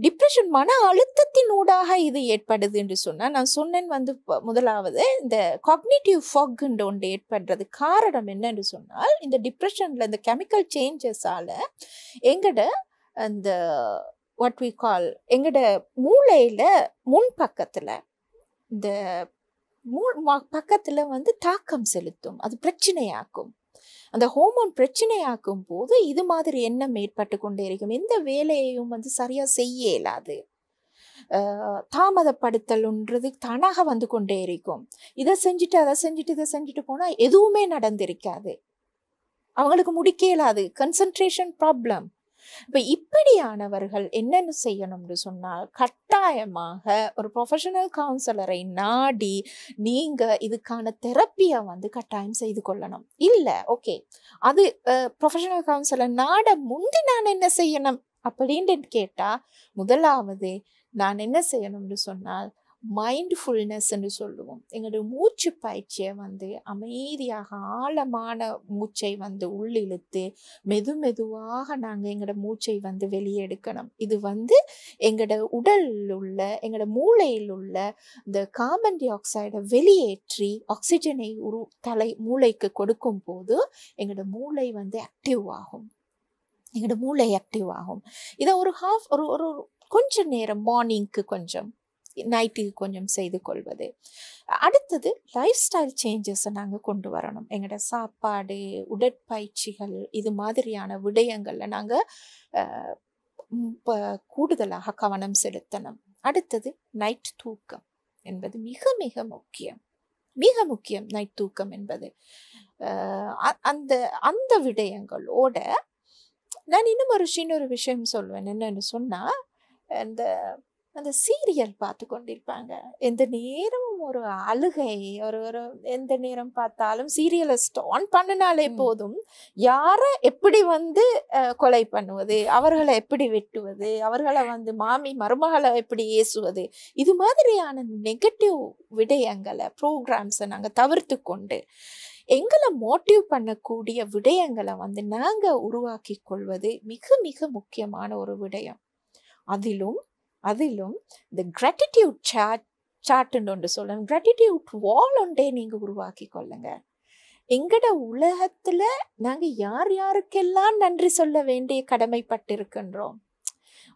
டிப்ரெஷன் மன அழுத்தத்தினூடாக இது ஏற்படுது என்று சொன்னால், நான் சொன்னேன் வந்து முதலாவது இந்த காக்னிட்டிவ் ஃபாக்ன்ற ஒன்று ஏற்படுறது காரணம் என்னன்னு சொன்னால், இந்த டிப்ரெஷன்ல இந்த கெமிக்கல் சேஞ்சஸால எங்கட அந்த வாட் வி கால் எங்கட மூளையில முன்பக்கத்துல இந்த பக்கத்துல வந்து தாக்கம் செலுத்தும், அது பிரச்சனையாக்கும். அந்த ஹோமோன் பிரச்சனையாக்கும் போது இது மாதிரி எண்ணம் ஏற்பட்டு கொண்டே இருக்கும். எந்த வேலையையும் வந்து சரியா செய்ய இயலாது. தாமதப்படுத்தல்ன்றது தானாக வந்து கொண்டே இருக்கும். இதை செஞ்சுட்டு அதை செஞ்சுட்டு இதை செஞ்சுட்டு போனா எதுவுமே நடந்திருக்காது, அவங்களுக்கு முடிக்க இயலாது, கன்சன்ட்ரேஷன் ப்ராப்ளம். இப்போ இப்படியானவர்கள் என்னென்னு செய்யணும்னு சொன்னால், கட்டாயமாக ஒரு ப்ரொஃபஷனல் கவுன்சிலரை நாடி நீங்க இதுக்கான தெரப்பியை வந்து கட்டாயம் செய்து கொள்ளணும். இல்லை ஓகே அது ப்ரொஃபஷனல் கவுன்சிலர் நாட முந்தி நான் என்ன செய்யணும் அப்படின்னு கேட்டா, முதலாவது நான் என்ன செய்யணும்னு சொன்னால் மைண்ட்ஃபுல்னஸ் என்று சொல்லுவோம். எங்களுடைய மூச்சு பயிற்சியை வந்து அமைதியாக ஆழமான மூச்சை வந்து உள்ளிழுத்து மெதுவாக நாங்கள் எங்களோட மூச்சை வந்து வெளியெடுக்கணும். இது வந்து எங்களோட உடலில் உள்ள எங்களோட மூளையில் உள்ள இந்த கார்பன் டை ஆக்சைடை வெளியேற்றி ஆக்சிஜனை மூளைக்கு கொடுக்கும் போது எங்களோட மூளை வந்து ஆக்டிவ் ஆகும். இதை ஒரு கொஞ்ச நேரம் மார்னிங்க்கு கொஞ்சம், நைட்டுக்கு கொஞ்சம் செய்து கொள்வது. அடுத்தது லைஃப் ஸ்டைல் சேஞ்சஸை நாங்கள் கொண்டு வரணும். எங்களோட சாப்பாடு, உடற்பயிற்சிகள், இது மாதிரியான விடயங்களில் நாங்கள் கூடுதலாக கவனம் செலுத்தணும். அடுத்தது நைட் தூக்கம் என்பது மிக மிக முக்கியம், நைட் தூக்கம் என்பது. அந்த விடயங்களோட நான் இன்னும் ஒரு விஷயம் சொல்வேன். என்னன்னு சொன்னால், அந்த சீரியல் பார்த்து கொண்டிருப்பாங்க, எந்த நேரமும் ஒரு அழுகை, ஒரு எந்த நேரம் பார்த்தாலும் சீரியலை ஆன் பண்ணினாலே போதும், யாரை எப்படி வந்து கொலை பண்ணுவது, அவர்களை எப்படி வெட்டுவது, அவர்களை வந்து மாமி மருமகளை எப்படி ஏசுவது, இது மாதிரியான நெகட்டிவ் விடயங்களை ப்ரோக்ராம்ஸை நாங்கள் தவிர்த்து கொண்டு எங்களை மோட்டிவ் பண்ணக்கூடிய விடயங்களை வந்து நாங்கள் உருவாக்கி கொள்வது மிக மிக முக்கியமான ஒரு விடயம். அதிலும் இந்த கிராட்டிடியூட் சார்ட்ன்னு ஒன்று சொல்லணும், கிராட்டிடியூட் வால் ஒன்றே நீங்கள் உருவாக்கி கொள்ளுங்க. எங்கட உலகத்துல நாங்கள் யார் யாருக்கெல்லாம் நன்றி சொல்ல வேண்டிய கடமைப்பட்டிருக்கின்றோம்.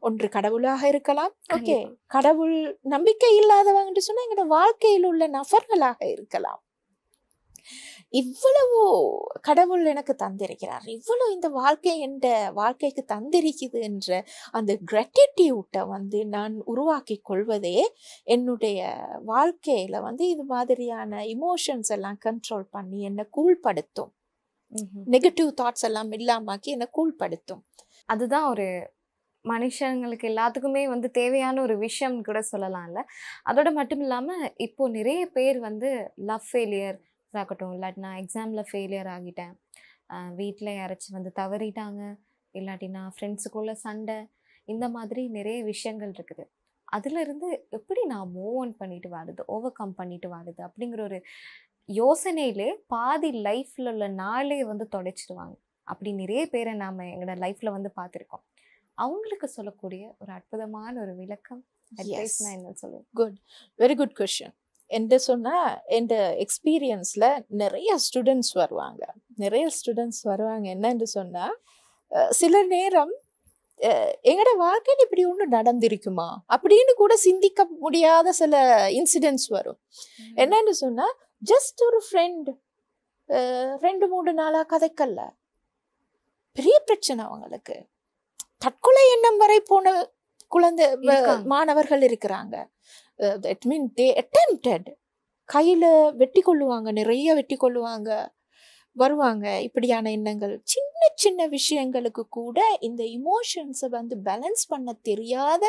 ஒன்று கடவுளாக இருக்கலாம், ஓகே, கடவுள் நம்பிக்கை இல்லாதவங்க சொன்னா எங்களோட வாழ்க்கையில் உள்ள நபர்களாக இருக்கலாம். இவ்வளவு கடவுள் எனக்கு தந்திருக்கிறார், இவ்வளவு இந்த வாழ்க்கை என்ற வாழ்க்கைக்கு தந்திருக்குது என்ற அந்த கிராட்டிடியூட்டை வந்து நான் உருவாக்கி கொள்வதே என்னுடைய வாழ்க்கையில வந்து இது மாதிரியான இமோஷன்ஸ் எல்லாம் கண்ட்ரோல் பண்ணி என்னை கூல்படுத்தும். நெகட்டிவ் தாட்ஸ் எல்லாம் இல்லாமக்கி என்னை கூல்படுத்தும். அதுதான் ஒரு மனுஷங்களுக்கு எல்லாத்துக்குமே வந்து தேவையான ஒரு விஷயம் கூட சொல்லலாம்ல. அதோட மட்டும் இல்லாமல் இப்போ நிறைய பேர் வந்து லவ் ஃபெயிலியர் ஆகட்டும், இல்லாட்டினா எக்ஸாமில் ஃபெயிலியர் ஆகிட்டேன், வீட்டில் யாராச்சும் வந்து தவறிட்டாங்க, இல்லாட்டினா ஃப்ரெண்ட்ஸுக்குள்ளே சண்டை, இந்த மாதிரி நிறைய விஷயங்கள் இருக்குது. அதிலிருந்து எப்படி நான் மூவ் ஆன் பண்ணிட்டு வருது, ஓவர் கம் பண்ணிட்டு வருது அப்படிங்கிற ஒரு யோசனையிலே பாதி லைஃப்பில் உள்ள நாளே வந்து தொலைச்சிடுவாங்க. அப்படி நிறைய பேரை நாம் எங்களோட லைஃப்பில் வந்து பார்த்துருக்கோம். அவங்களுக்கு சொல்லக்கூடிய ஒரு அற்புதமான ஒரு விளக்கம், அட்வைஸ்னா என்ன சொல்லுங்க? Good, very good question. என்று சொன்னால் எந்த எக்ஸ்பீரியன்ஸில் நிறைய ஸ்டூடெண்ட்ஸ் வருவாங்க. என்னன்னு சொன்னால் சில நேரம் எங்களோட வாழ்க்கையில் இப்படி ஒன்று நடந்திருக்குமா அப்படின்னு கூட சிந்திக்க முடியாத சில இன்சிடென்ட்ஸ் வரும். என்னன்னு சொன்னால் ஜஸ்ட் ஒரு ஃப்ரெண்ட் 2-3 நாளாக கதைக்கல்ல, பெரிய பிரச்சனை அவங்களுக்கு, தற்கொலை எண்ணம் வரை போன மாணவர்கள் இருக்கிறாங்க. தட் மீன் தே அட்டெம்ப்டட், கையில் வெட்டி கொள்ளுவாங்க, நிறைய வெட்டி கொள்ளுவாங்க, வருவாங்க. இப்படியான எண்ணங்கள் சின்ன சின்ன விஷயங்களுக்கு கூட இந்த இமோஷன்ஸை வந்து பேலன்ஸ் பண்ண தெரியாத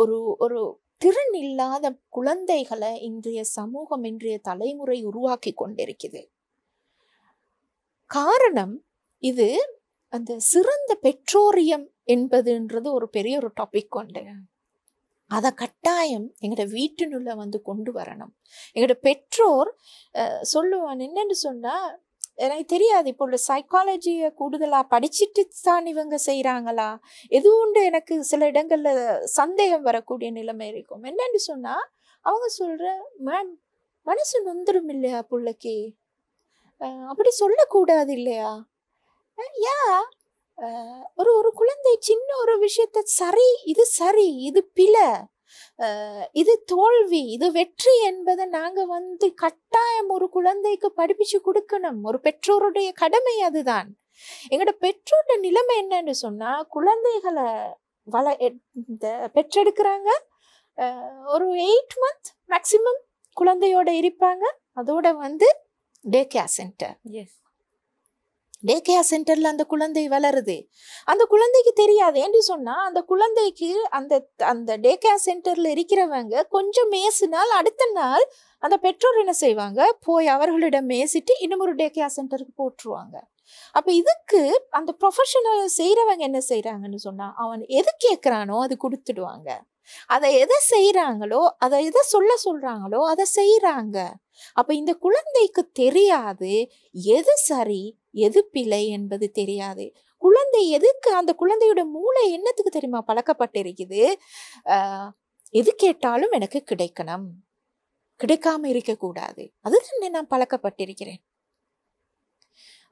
ஒரு திறன் இல்லாத குழந்தைகளை இன்றைய சமூகம், இன்றைய தலைமுறை உருவாக்கி கொண்டிருக்குது. காரணம் இது அந்த சிறந்த பெற்றோரியம் என்பதுன்றது ஒரு பெரிய ஒரு டாபிக் கொண்டு அதை கட்டாயம் எங்களோட வீட்டினுள்ள வந்து கொண்டு வரணும். எங்களோட பெற்றோர் சொல்லுவான் என்னன்னு சொன்னால், எனக்கு தெரியாது இப்போ உள்ள சைக்காலஜியை கூடுதலாக படிச்சுட்டு தான் இவங்க செய்கிறாங்களா எதுவுண்டு எனக்கு சில இடங்களில் சந்தேகம் வரக்கூடிய நிலைமை இருக்கும். என்னன்னு சொன்னால் அவங்க சொல்கிற மேம் மனசு நொந்துடும் இல்லையா பிள்ளைக்கு, அப்படி சொல்லக்கூடாது இல்லையா, ஒரு குழந்தை சின்ன ஒரு விஷயத்த சரி இது பிழை, இது தோல்வி, இது வெற்றி என்பதை நாங்க வந்து கட்டாயம் ஒரு குழந்தைக்கு படிப்பிச்சு கொடுக்கணும். ஒரு பெற்றோருடைய கடமை அதுதான். எங்களோட பெற்றோரோட நிலைமை என்னன்னு சொன்னா, குழந்தைகளை பெற்றெடுக்கிறாங்க, ஒரு 8 months மேக்சிமம் குழந்தையோட இருப்பாங்க. அதோட வந்து day care centre, day care சென்டர்ல அந்த குழந்தை வளருது. அந்த குழந்தைக்கு தெரியாது என்று சொன்னா, அந்த குழந்தைக்கு அந்த டே கேர் சென்டர்ல இருக்கிறவங்க கொஞ்சம் மேசினால் அடுத்த நாள் அந்த பெற்றோர் என்ன செய்வாங்க, போய் அவர்களிடம் மேசிட்டு இன்னும் ஒரு டே கேர் சென்டருக்கு போட்டுருவாங்க. அப்ப இதுக்கு அந்த ப்ரொஃபஷனல் செய்யறவங்க என்ன செய்யறாங்கன்னு சொன்னா, அவன் எது கேட்கிறானோ அது கொடுத்துடுவாங்க. அதை எதை செய்யறாங்களோ, அதை எதை சொல்றாங்களோ அதை செய்யறாங்க. அப்ப இந்த குழந்தைக்கு தெரியாது எது சரி எது பிழை என்பது தெரியாது. குழந்தை எதுக்கு, அந்த குழந்தையோட மூளை என்னத்துக்கு தெரியுமா பழக்கப்பட்டிருக்குது, எது கேட்டாலும் எனக்கு கிடைக்கணும், கிடைக்காம இருக்க கூடாது, அதுதான் நான் பழக்கப்பட்டிருக்கிறேன்.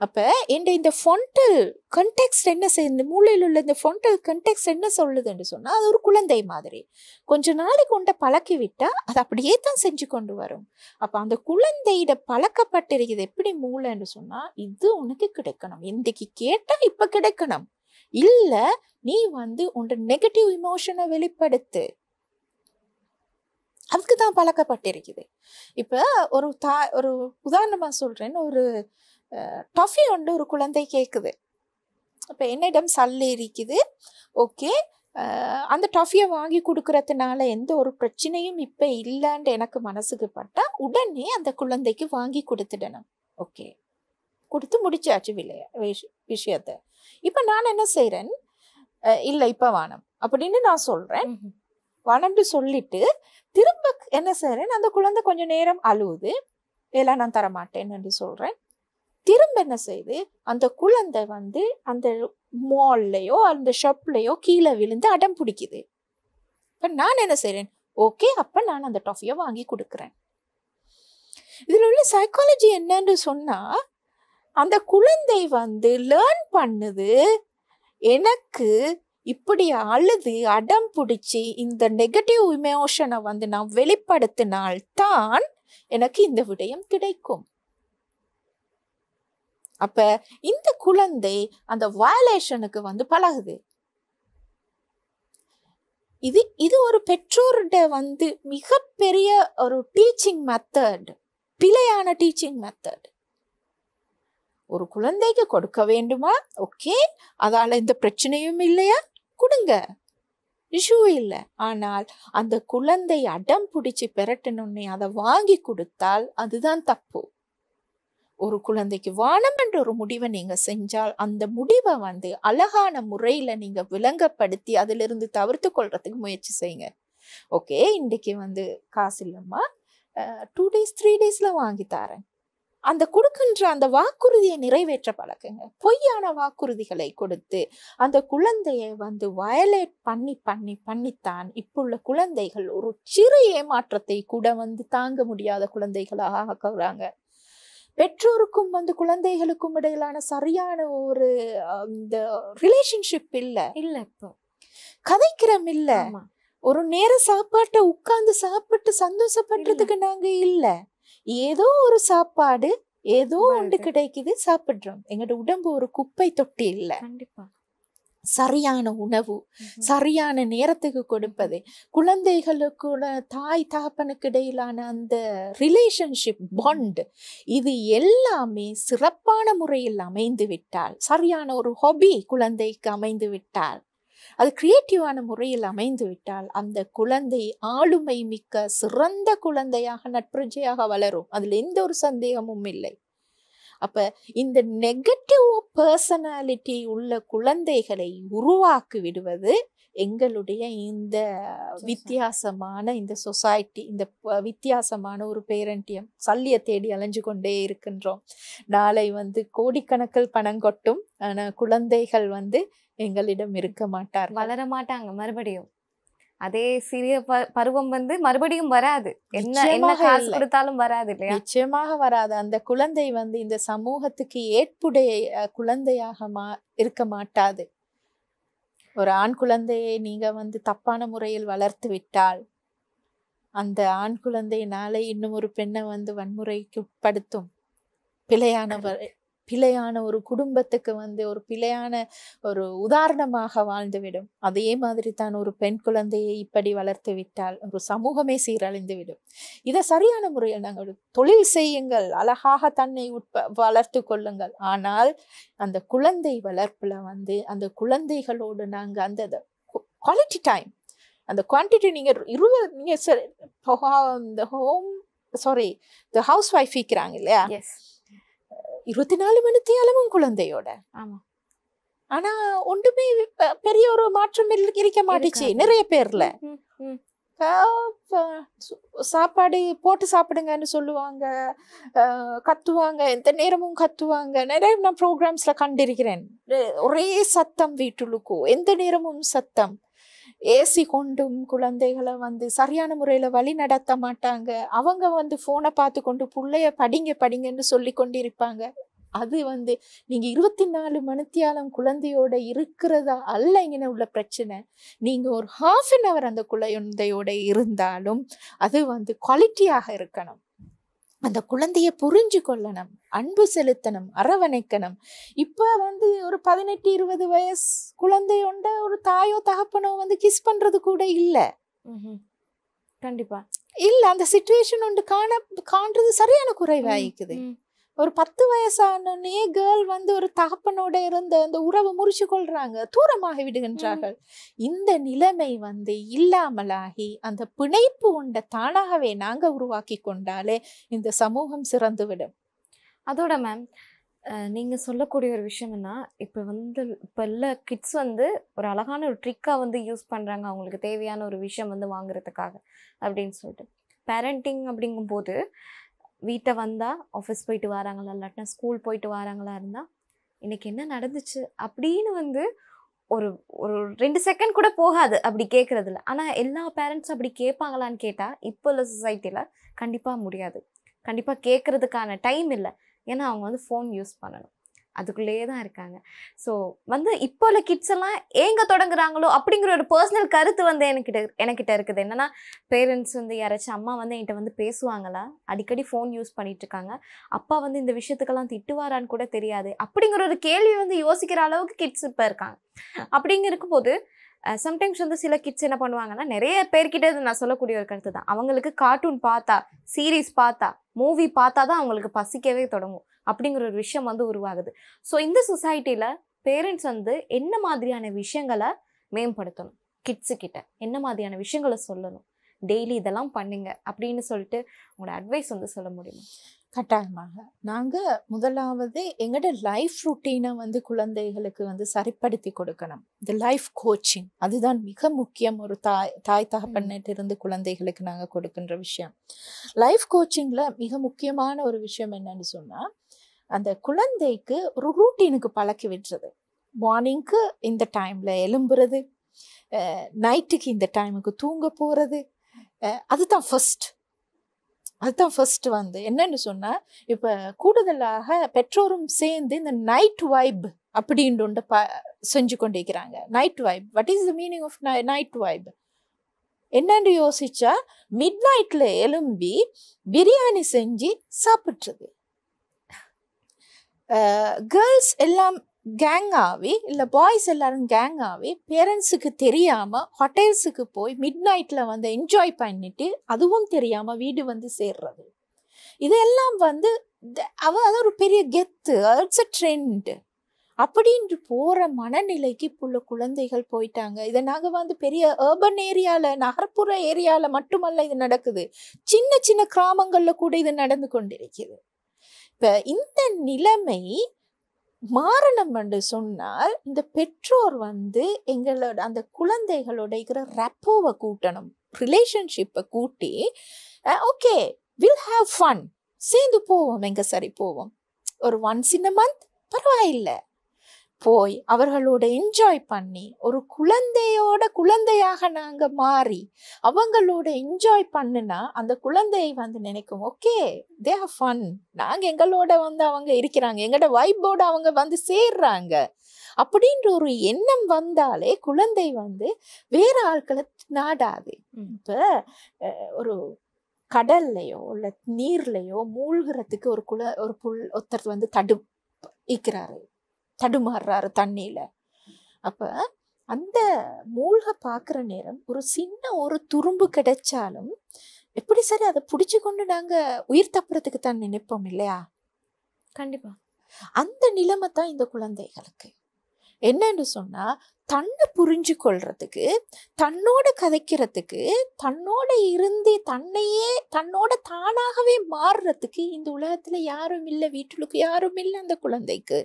அப்ப இந்த ஃபாண்டல் கண்டெக்ஸ்ட் என்ன செய்யுது, மூளையில் உள்ள இந்த ஃபாண்டல் கண்டெக்ஸ்ட் என்ன சொல்லுதுன்னு சொன்னா, அது ஒரு குழந்தை மாதிரி கொஞ்ச நாளைக்கு கொண்ட பழக்கி விட்டா அது அப்படியே தான் செஞ்சு கொண்டு வரும். அப்ப அந்த குழந்தையிட பழக்கப்பட்டிருக்குது எப்படி மூளைன்னு சொன்னா, இது உனக்கு கிடைக்கணும், இன்றைக்கு கேட்டா இப்ப கிடைக்கணும், இல்ல நீ வந்து உன் நெகட்டிவ் இமோஷனை வெளிப்படுத்து, அதுக்கு தான் பழக்கப்பட்டிருக்குது. இப்ப ஒரு உதாரணமா சொல்றேன், ஒரு டாஃபி ஒன்று ஒரு குழந்தை கேட்குது. இப்போ என்னிடம் சல்லு இருக்குது, ஓகே, அந்த டாஃபியை வாங்கி கொடுக்கறதுனால எந்த ஒரு பிரச்சனையும் இப்போ இல்லைன்னு எனக்கு மனசுக்கு பட்டா உடனே அந்த குழந்தைக்கு வாங்கி கொடுத்துடணும். ஓகே, கொடுத்து முடிச்சாச்சு விஷயத்த. இப்போ நான் என்ன செய்கிறேன், இல்லை இப்போ வானம் அப்படின்னு நான் சொல்கிறேன். வானம்னு சொல்லிட்டு திரும்ப என்ன செய்கிறேன், அந்த குழந்தை கொஞ்சம் நேரம் அழுவுது, எல்லாம் நான் தரமாட்டேன்னு சொல்கிறேன். திரும்ப என்ன செய்யுது, அந்த குழந்தை வந்து அந்த மால்லையோ அந்த ஷாப்லையோ கீழே விழுந்து அடம் பிடிக்குது. இப்போ நான் என்ன செய்கிறேன், ஓகே, அப்போ நான் அந்த டாஃபியை வாங்கி கொடுக்குறேன். இதில் உள்ள சைக்காலஜி என்னன்னு சொன்னால், அந்த குழந்தை வந்து லேர்ன் பண்ணுது, எனக்கு இப்படி அழுது அடம் பிடிச்சி இந்த நெகட்டிவ் இமோஷனை வந்து நான் வெளிப்படுத்தினால்தான் எனக்கு இந்த விடயம் கிடைக்கும். அப்ப இந்த குழந்தை அந்த வயலேஷனுக்கு வந்து பழகுது. இது ஒரு பெற்றோருடைய வந்து மிகப்பெரிய ஒரு டீச்சிங் மெத்தட், பிழையான டீச்சிங் மெத்தட். ஒரு குழந்தைக்கு கொடுக்க வேண்டுமா, ஓகே, அதால இந்த பிரச்சனையும் இல்லையா, கொடுங்க, இஷ்யூ இல்லை. ஆனால் அந்த குழந்தை அடம் பிடிச்சி பெறட்டணுன்னே அதை வாங்கி கொடுத்தால் அதுதான் தப்பு. ஒரு குழந்தைக்கு வானம் என்ற ஒரு முடிவை நீங்க செஞ்சால் அந்த முடிவை வந்து அழகான முறையில நீங்க விளங்கப்படுத்தி அதிலிருந்து தவிர்த்து கொள்றதுக்கு முயற்சி செய்யுங்க. ஓகே, இன்றைக்கு வந்து காசு இல்லம்மா, 2 days 3 daysல வாங்கி தரேன். அந்த கொடுக்கின்ற அந்த வாக்குறுதியை நிறைவேற்ற பழக்குங்க. பொய்யான வாக்குறுதிகளை கொடுத்து அந்த குழந்தையை வந்து வயலேட் பண்ணித்தான் இப்போ உள்ள குழந்தைகள் ஒரு சிறு ஏமாற்றத்தை கூட வந்து தாங்க முடியாத குழந்தைகளாக ஆக்குறாங்க. பெற்றோருக்கும் வந்து குழந்தைகளுக்கும் இடையிலான சரியான ஒரு இந்த ரிலேஷன்ஷிப் இல்ல, இப்போ கதைக்கிறோம் இல்ல, ஒரு நேர சாப்பாட்டை உட்கார்ந்து சாப்பிட்டு சந்தோஷப்படுறதுக்கு நாங்க இல்ல. ஏதோ ஒரு சாப்பாடு ஏதோ ஒன்று கிடைக்குது, சாப்பிடுறோம். எங்களோட உடம்பு ஒரு குப்பை தொட்டி இல்ல. கண்டிப்பா சரியான உணவு சரியான நேரத்துக்கு கொடுப்பது, குழந்தைகளுக்குள்ள தாய் தகப்பனுக்கு இடையிலான அந்த ரிலேஷன்ஷிப் பாண்ட், இது எல்லாமே சிறப்பான முறையில் அமைந்து விட்டால், சரியான ஒரு ஹாபி குழந்தைக்கு அமைந்து விட்டால், அது கிரியேட்டிவான முறையில் அமைந்து விட்டால் அந்த குழந்தை ஆளுமை மிக்க சிறந்த குழந்தையாக நட்புறஜையாக வளரும். அதுல எந்த ஒரு சந்தேகமும் இல்லை. அப்ப இந்த நெகட்டிவ் பர்சனாலிட்டி உள்ள குழந்தைகளை உருவாக்கி விடுவது எங்களுடைய இந்த வித்தியாசமான இந்த சொசைட்டி, இந்த வித்தியாசமான ஒரு பேரண்டியம். சல்லியை தேடி அலைஞ்சு கொண்டே இருக்கின்றோம். நாளை வந்து கோடிக்கணக்கில் பணம் கொட்டும், ஆனா குழந்தைகள் வந்து எங்களிடம் இருக்க மாட்டார், வளர மாட்டாங்க. மறுபடியும் அதே சிறிய பருவம் வந்து மறுபடியும் வராது. என்ன காசு கொடுத்தாலும் வராது இல்லையா? நிச்சயமாக வராது. அந்த குழந்தை வந்து இந்த சமூகத்துக்கு ஏற்புடைய குழந்தையாக இருக்க மாட்டாது. ஒரு ஆண் குழந்தையை நீங்க வந்து தப்பான முறையில் வளர்த்து விட்டால் அந்த ஆண் குழந்தை நாளை இன்னும் ஒரு பெண்ணை வந்து வன்முறைக்கு உட்படுத்தும். பிழையான ஒரு குடும்பத்துக்கு வந்து ஒரு பிழையான ஒரு உதாரணமாக வாழ்ந்துவிடும். அதே மாதிரி தான் ஒரு பெண் குழந்தையை இப்படி வளர்த்து விட்டால் ஒரு சமூகமே சீரழிந்து விடும். இதை சரியான முறையில் நாங்கள் தொழில் செய்யுங்கள், அழகாக தன்னை வளர்த்து கொள்ளுங்கள். ஆனால் அந்த குழந்தை வளர்ப்புல வந்து அந்த குழந்தைகளோடு நாங்கள் அந்த குவாலிட்டி டைம், அந்த குவான்டிட்டி நீங்க இந்த ஹவுஸ் ஒய்ஃப் இருக்கிறாங்க இல்லையா, 24 மணி நேரமும் குழந்தையோட. ஆனா ஒன்றுமே பெரிய ஒரு மாற்றம் இருக்க மாட்டுச்சு நிறைய பேர்ல. சாப்பாடு போட்டு சாப்பிடுங்கன்னு சொல்லுவாங்க, கத்துவாங்க, எந்த நேரமும் கத்துவாங்க. நிறைய நான் ப்ரோக்ராம்ஸ்ல கண்டிருக்கிறேன். ஒரே சத்தம், வீட்டுலுக்கும் எந்த நேரமும் சத்தம். ஏசி கொண்டும் குழந்தைகளை வந்து சரியான முறையில வழி நடத்த மாட்டாங்க. அவங்க வந்து போனை பார்த்து கொண்டு பிள்ளைய படிங்கன்னு சொல்லி கொண்டிருப்பாங்க. அது வந்து நீங்க 24 மணித்தியாலம் குழந்தையோட இருக்கிறதா அல்ல இங்கே உள்ள பிரச்சனை. நீங்க ஒரு ½ an hour அந்த குழந்தையோட இருந்தாலும் அது வந்து குவாலிட்டியாக இருக்கணும். அந்த குழந்தைய புரிஞ்சு கொள்ளணும், அன்பு செலுத்தணும், அரவணைக்கணும். இப்ப வந்து ஒரு 18-20 வயசு குழந்தையோட ஒரு தாயோ தகப்பனோ வந்து கிஸ் பண்றது கூட இல்ல. கண்டிப்பா இல்ல. அந்த சிச்சுவேஷன் ஒன்று காண்றது சரியான குறைவாயிக்குது. ஒரு 10 வயசானே கேர்ள் வந்து ஒரு தகப்பனோட இருந்த அந்த உறவை முறிச்சு கொள்றாங்க, தூரமாகி விடுகின்றார்கள். இந்த நிலைமை வந்து இல்லாமலாகி அந்த பிணைப்பு உண்ட தானாகவே நாங்க உருவாக்கி கொண்டாலே இந்த சமூகம் சிறந்து விடும். அதோட மேம் நீங்க சொல்லக்கூடிய ஒரு விஷயம் என்ன, இப்போ உள்ள கிட்ஸ் வந்து ஒரு அழகான ஒரு ட்ரிக்கா வந்து யூஸ் பண்றாங்க அவங்களுக்கு தேவையான ஒரு விஷயம் வந்து வாங்குறதுக்காக அப்படின்னு சொல்லிட்டு. பேரண்டிங் அப்படிங்கும்போது வீட்டை வந்தால் ஆஃபீஸ் போயிட்டு வராங்களா, இல்லாட்டினா ஸ்கூல் போயிட்டு வராங்களா இருந்தால் இன்னைக்கு என்ன நடந்துச்சு அப்படின்னு வந்து ஒரு ஒரு 2 செகண்ட் கூட போகாது அப்படி கேட்குறதுல. ஆனால் எல்லா பேரண்ட்ஸும் அப்படி கேட்பாங்களான்னு கேட்டால் இப்போ உள்ள சொசைட்டியில் கண்டிப்பாக முடியாது. கண்டிப்பாக கேட்குறதுக்கான டைம் இல்லை. ஏன்னா அவங்க வந்து ஃபோன் யூஸ் பண்ணணும். அதுக்குள்ளேயே தான் இருக்காங்க. ஸோ வந்து இப்போ உள்ள கிட்ஸ் எல்லாம் ஏங்க தொடங்குறாங்களோ அப்படிங்கிற ஒரு பர்சனல் கருத்து வந்து எனக்கிட்ட இருக்குது. என்னன்னா பேரண்ட்ஸ் வந்து யாராச்சும் அம்மா வந்து என்கிட்ட வந்து பேசுவாங்களா, அடிக்கடி ஃபோன் யூஸ் பண்ணிட்டு இருக்காங்க, அப்பா வந்து இந்த விஷயத்துக்கெல்லாம் திட்டுவாரான்னு கூட தெரியாது அப்படிங்கிற ஒரு கேள்வி வந்து யோசிக்கிற அளவுக்கு கிட்ஸ் இப்போ இருக்காங்க. அப்படிங்க இருக்கும்போது சம்டைம்ஸ் வந்து சில கிட்ஸ் என்ன பண்ணுவாங்கன்னா, நிறைய பேர்கிட்ட நான் சொல்லக்கூடிய ஒரு கருத்து தான், அவங்களுக்கு கார்ட்டூன் பார்த்தா, சீரீஸ் பார்த்தா, மூவி பார்த்தா தான் அவங்களுக்கு பசிக்கவே தொடங்கும் அப்படிங்கிற ஒரு விஷயம் வந்து உருவாகுது. ஸோ இந்த சொசைட்டியில் பேரண்ட்ஸ் வந்து என்ன மாதிரியான விஷயங்களை மேம்படுத்தணும், கிட்ஸு கிட்ட என்ன மாதிரியான விஷயங்களை சொல்லணும், டெய்லி இதெல்லாம் பண்ணுங்க அப்படின்னு சொல்லிட்டு உங்களோட அட்வைஸ் வந்து சொல்ல முடியுமா? கட்டாயமாக. நாங்கள் முதலாவது எங்களோட லைஃப் ருட்டீனை வந்து குழந்தைகளுக்கு வந்து சரிப்படுத்தி கொடுக்கணும். இந்த லைஃப் கோச்சிங் அதுதான் மிக முக்கியம். ஒரு தாய் தகப்பன்கிட்ட இருந்து குழந்தைகளுக்கு நாங்கள் கொடுக்கின்ற விஷயம். லைஃப் கோச்சிங்கில் மிக முக்கியமான ஒரு விஷயம் என்னன்னு சொன்னால், அந்த குழந்தைக்கு ஒரு ரூட்டீனுக்கு பழக்கி விடுறது. மார்னிங்க்கு இந்த டைமில் எழும்புறது, நைட்டுக்கு இந்த டைமுக்கு தூங்க போகிறது, அதுதான் ஃபர்ஸ்ட் வந்து என்னன்னு சொன்னால், இப்போ கூடுதலாக பெற்றோரும் சேர்ந்து இந்த நைட் வைப் அப்படின்ட்டு ஒன்று செஞ்சு கொண்டிருக்கிறாங்க. Night vibe, what is the meaning of night vibe என்னன்னு யோசிச்சா, மிட் நைட்டில் எழும்பி பிரியாணி செஞ்சு சாப்பிட்றது, கேர்ள்ஸ் எல்லாம் கேங் ஆகி இல்லை பாய்ஸ் எல்லாரும் கேங் ஆகி பேரண்ட்ஸுக்கு தெரியாமல் ஹோட்டல்ஸுக்கு போய் மிட் நைட்டில் வந்து என்ஜாய் பண்ணிட்டு அதுவும் தெரியாமல் வீடு வந்து சேர்றது, இதெல்லாம் வந்து அது ஒரு பெரிய கெத்து, இட்ஸ் அ ட்ரெண்ட் அப்படின்ட்டு போகிற மனநிலைக்கு இப்போ உள்ள குழந்தைகள் போயிட்டாங்க. இதை நாங்கள் வந்து பெரிய அர்பன் ஏரியாவில், நகர்ப்புற ஏரியாவில் மட்டுமல்ல இது நடக்குது, சின்ன சின்ன கிராமங்களில் கூட இது நடந்து கொண்டிருக்குது. இப்போ இந்த நிலைமை மாறணும் என்று சொன்னால், இந்த பெற்றோர் வந்து எங்களோட அந்த குழந்தைகளோட இருக்கிற ரெப்போவை கூட்டணும், ரிலேஷன்ஷிப்பை கூட்டி, ஓகே வில் ஹாவ் ஃபன், சேர்ந்து போவோம், எங்கே சரி போவோம், ஒரு ஒன்ஸ் இன் அ மந்த் பரவாயில்லை, போய் அவர்களோட என்ஜாய் பண்ணி ஒரு குழந்தையாக நாங்கள் மாறி அவங்களோட என்ஜாய் பண்ணுனா அந்த குழந்தையை வந்து நினைக்கும், ஓகே தே ஹேவ் ஃபன், நாங்கள் எங்களோட வந்து அவங்க இருக்கிறாங்க, எங்களோட வைப்போட அவங்க வந்து சேர்றாங்க அப்படின்ற ஒரு எண்ணம் வந்தாலே குழந்தை வந்து வேற ஆட்களை நாடாது. இப்போ ஒரு கடல்லையோ இல்லை நீர்லையோ மூழ்கிறதுக்கு ஒருத்தர் வந்து தடுமாறுறாரு தண்ணியில. அப்ப அந்த மூழ்க பார்க்குற நேரம் ஒரு சின்ன ஒரு துரும்பு கிடைச்சாலும் எப்படி சரி அதை பிடிச்சு கொண்டு நாங்க உயிர் தப்புறதுக்கு தான் நினைப்போம் இல்லையா? கண்டிப்பா. அந்த நிலைமை தான் இந்த குழந்தைகளுக்கு. என்னன்னு சொன்னா, தன்னை புரிஞ்சு கொள்றதுக்கு, தன்னோட கதைக்கிறதுக்கு, தன்னோட இருந்து தன்னோட தானாகவே மாறுறதுக்கு இந்த உலகத்துல யாரும் இல்லை, வீட்டுக்கு யாரும் இல்லை அந்த குழந்தைக்கு.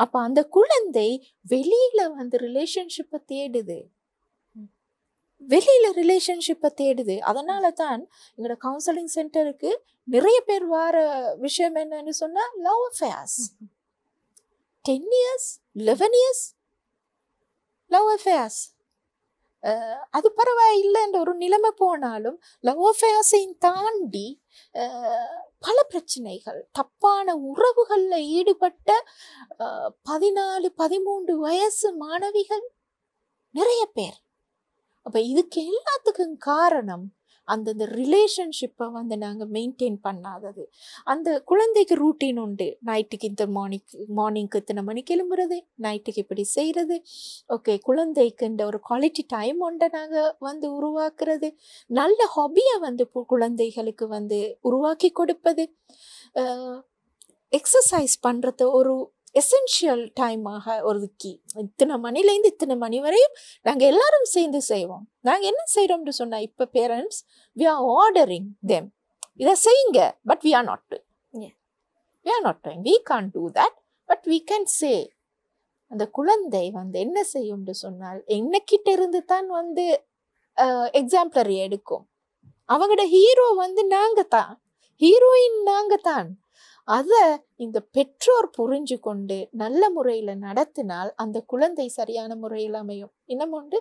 அப்ப அந்த குழந்தை வெளியில வந்து ரிலேஷன்ஷிப்பை தேடுது. அதனால தான் எங்களோட கவுன்சிலிங் சென்டருக்கு நிறைய பேர் வர விஷயம் என்னன்னு சொன்னா, love affairs, 10 years 11 years love affairs. அது பரவாயில்லைன்ற ஒரு நிலைமை போனாலும் லவ் அஃபேர்ஸையும் தாண்டி பல பிரச்சனைகள், தப்பான உறவுகளில் ஈடுபட்ட 14-13 வயசு மாணவிகள் நிறைய பேர். அப்போ இதுக்கு எல்லாத்துக்கும் காரணம் அந்தந்த ரிலேஷன்ஷிப்பை வந்து நாங்கள் மெயின்டைன் பண்ணாதது. அந்த குழந்தைக்கு ரூட்டீன் உண்டு, நைட்டுக்கு இந்த மார்னிங்க்கு இத்தனை மணிக்கு எழும்புறது, நைட்டுக்கு இப்படி செய்கிறது, ஓகே குழந்தைக்குன்ற ஒரு குவாலிட்டி டைம் ஒன்றை நாங்கள் வந்து உருவாக்குறது, நல்ல ஹாபியை வந்து குழந்தைகளுக்கு வந்து உருவாக்கி கொடுப்பது, எக்ஸசைஸ் பண்ணுறது ஒரு எசென்ஷியல் டைமாக ஒதுக்கி இத்தனை மணிலேருந்து இத்தனை மணி வரையும் நாங்கள் எல்லாரும் சேர்ந்து செய்வோம். நாங்கள் என்ன செய்கிறோம்னு சொன்னால், இப்போ parents we are ordering them, இதை செய்யுங்க, but we are not doing, we can't do that, but we can say. அந்த குழந்தை வந்து என்ன செய்யும்னு சொன்னால், என்னக்கிட்ட இருந்து தான் வந்து எக்ஸாம்பிளரி எடுக்கும். அவங்களோட ஹீரோ வந்து நாங்கள் தான், ஹீரோயின் நாங்கள் தான். அதை இந்த பெற்றோர் புரிஞ்சு கொண்டு நல்ல முறையில் நடத்தினால் அந்த குழந்தை சரியான முறையில் அமையும். இன்னும் ஒன்று,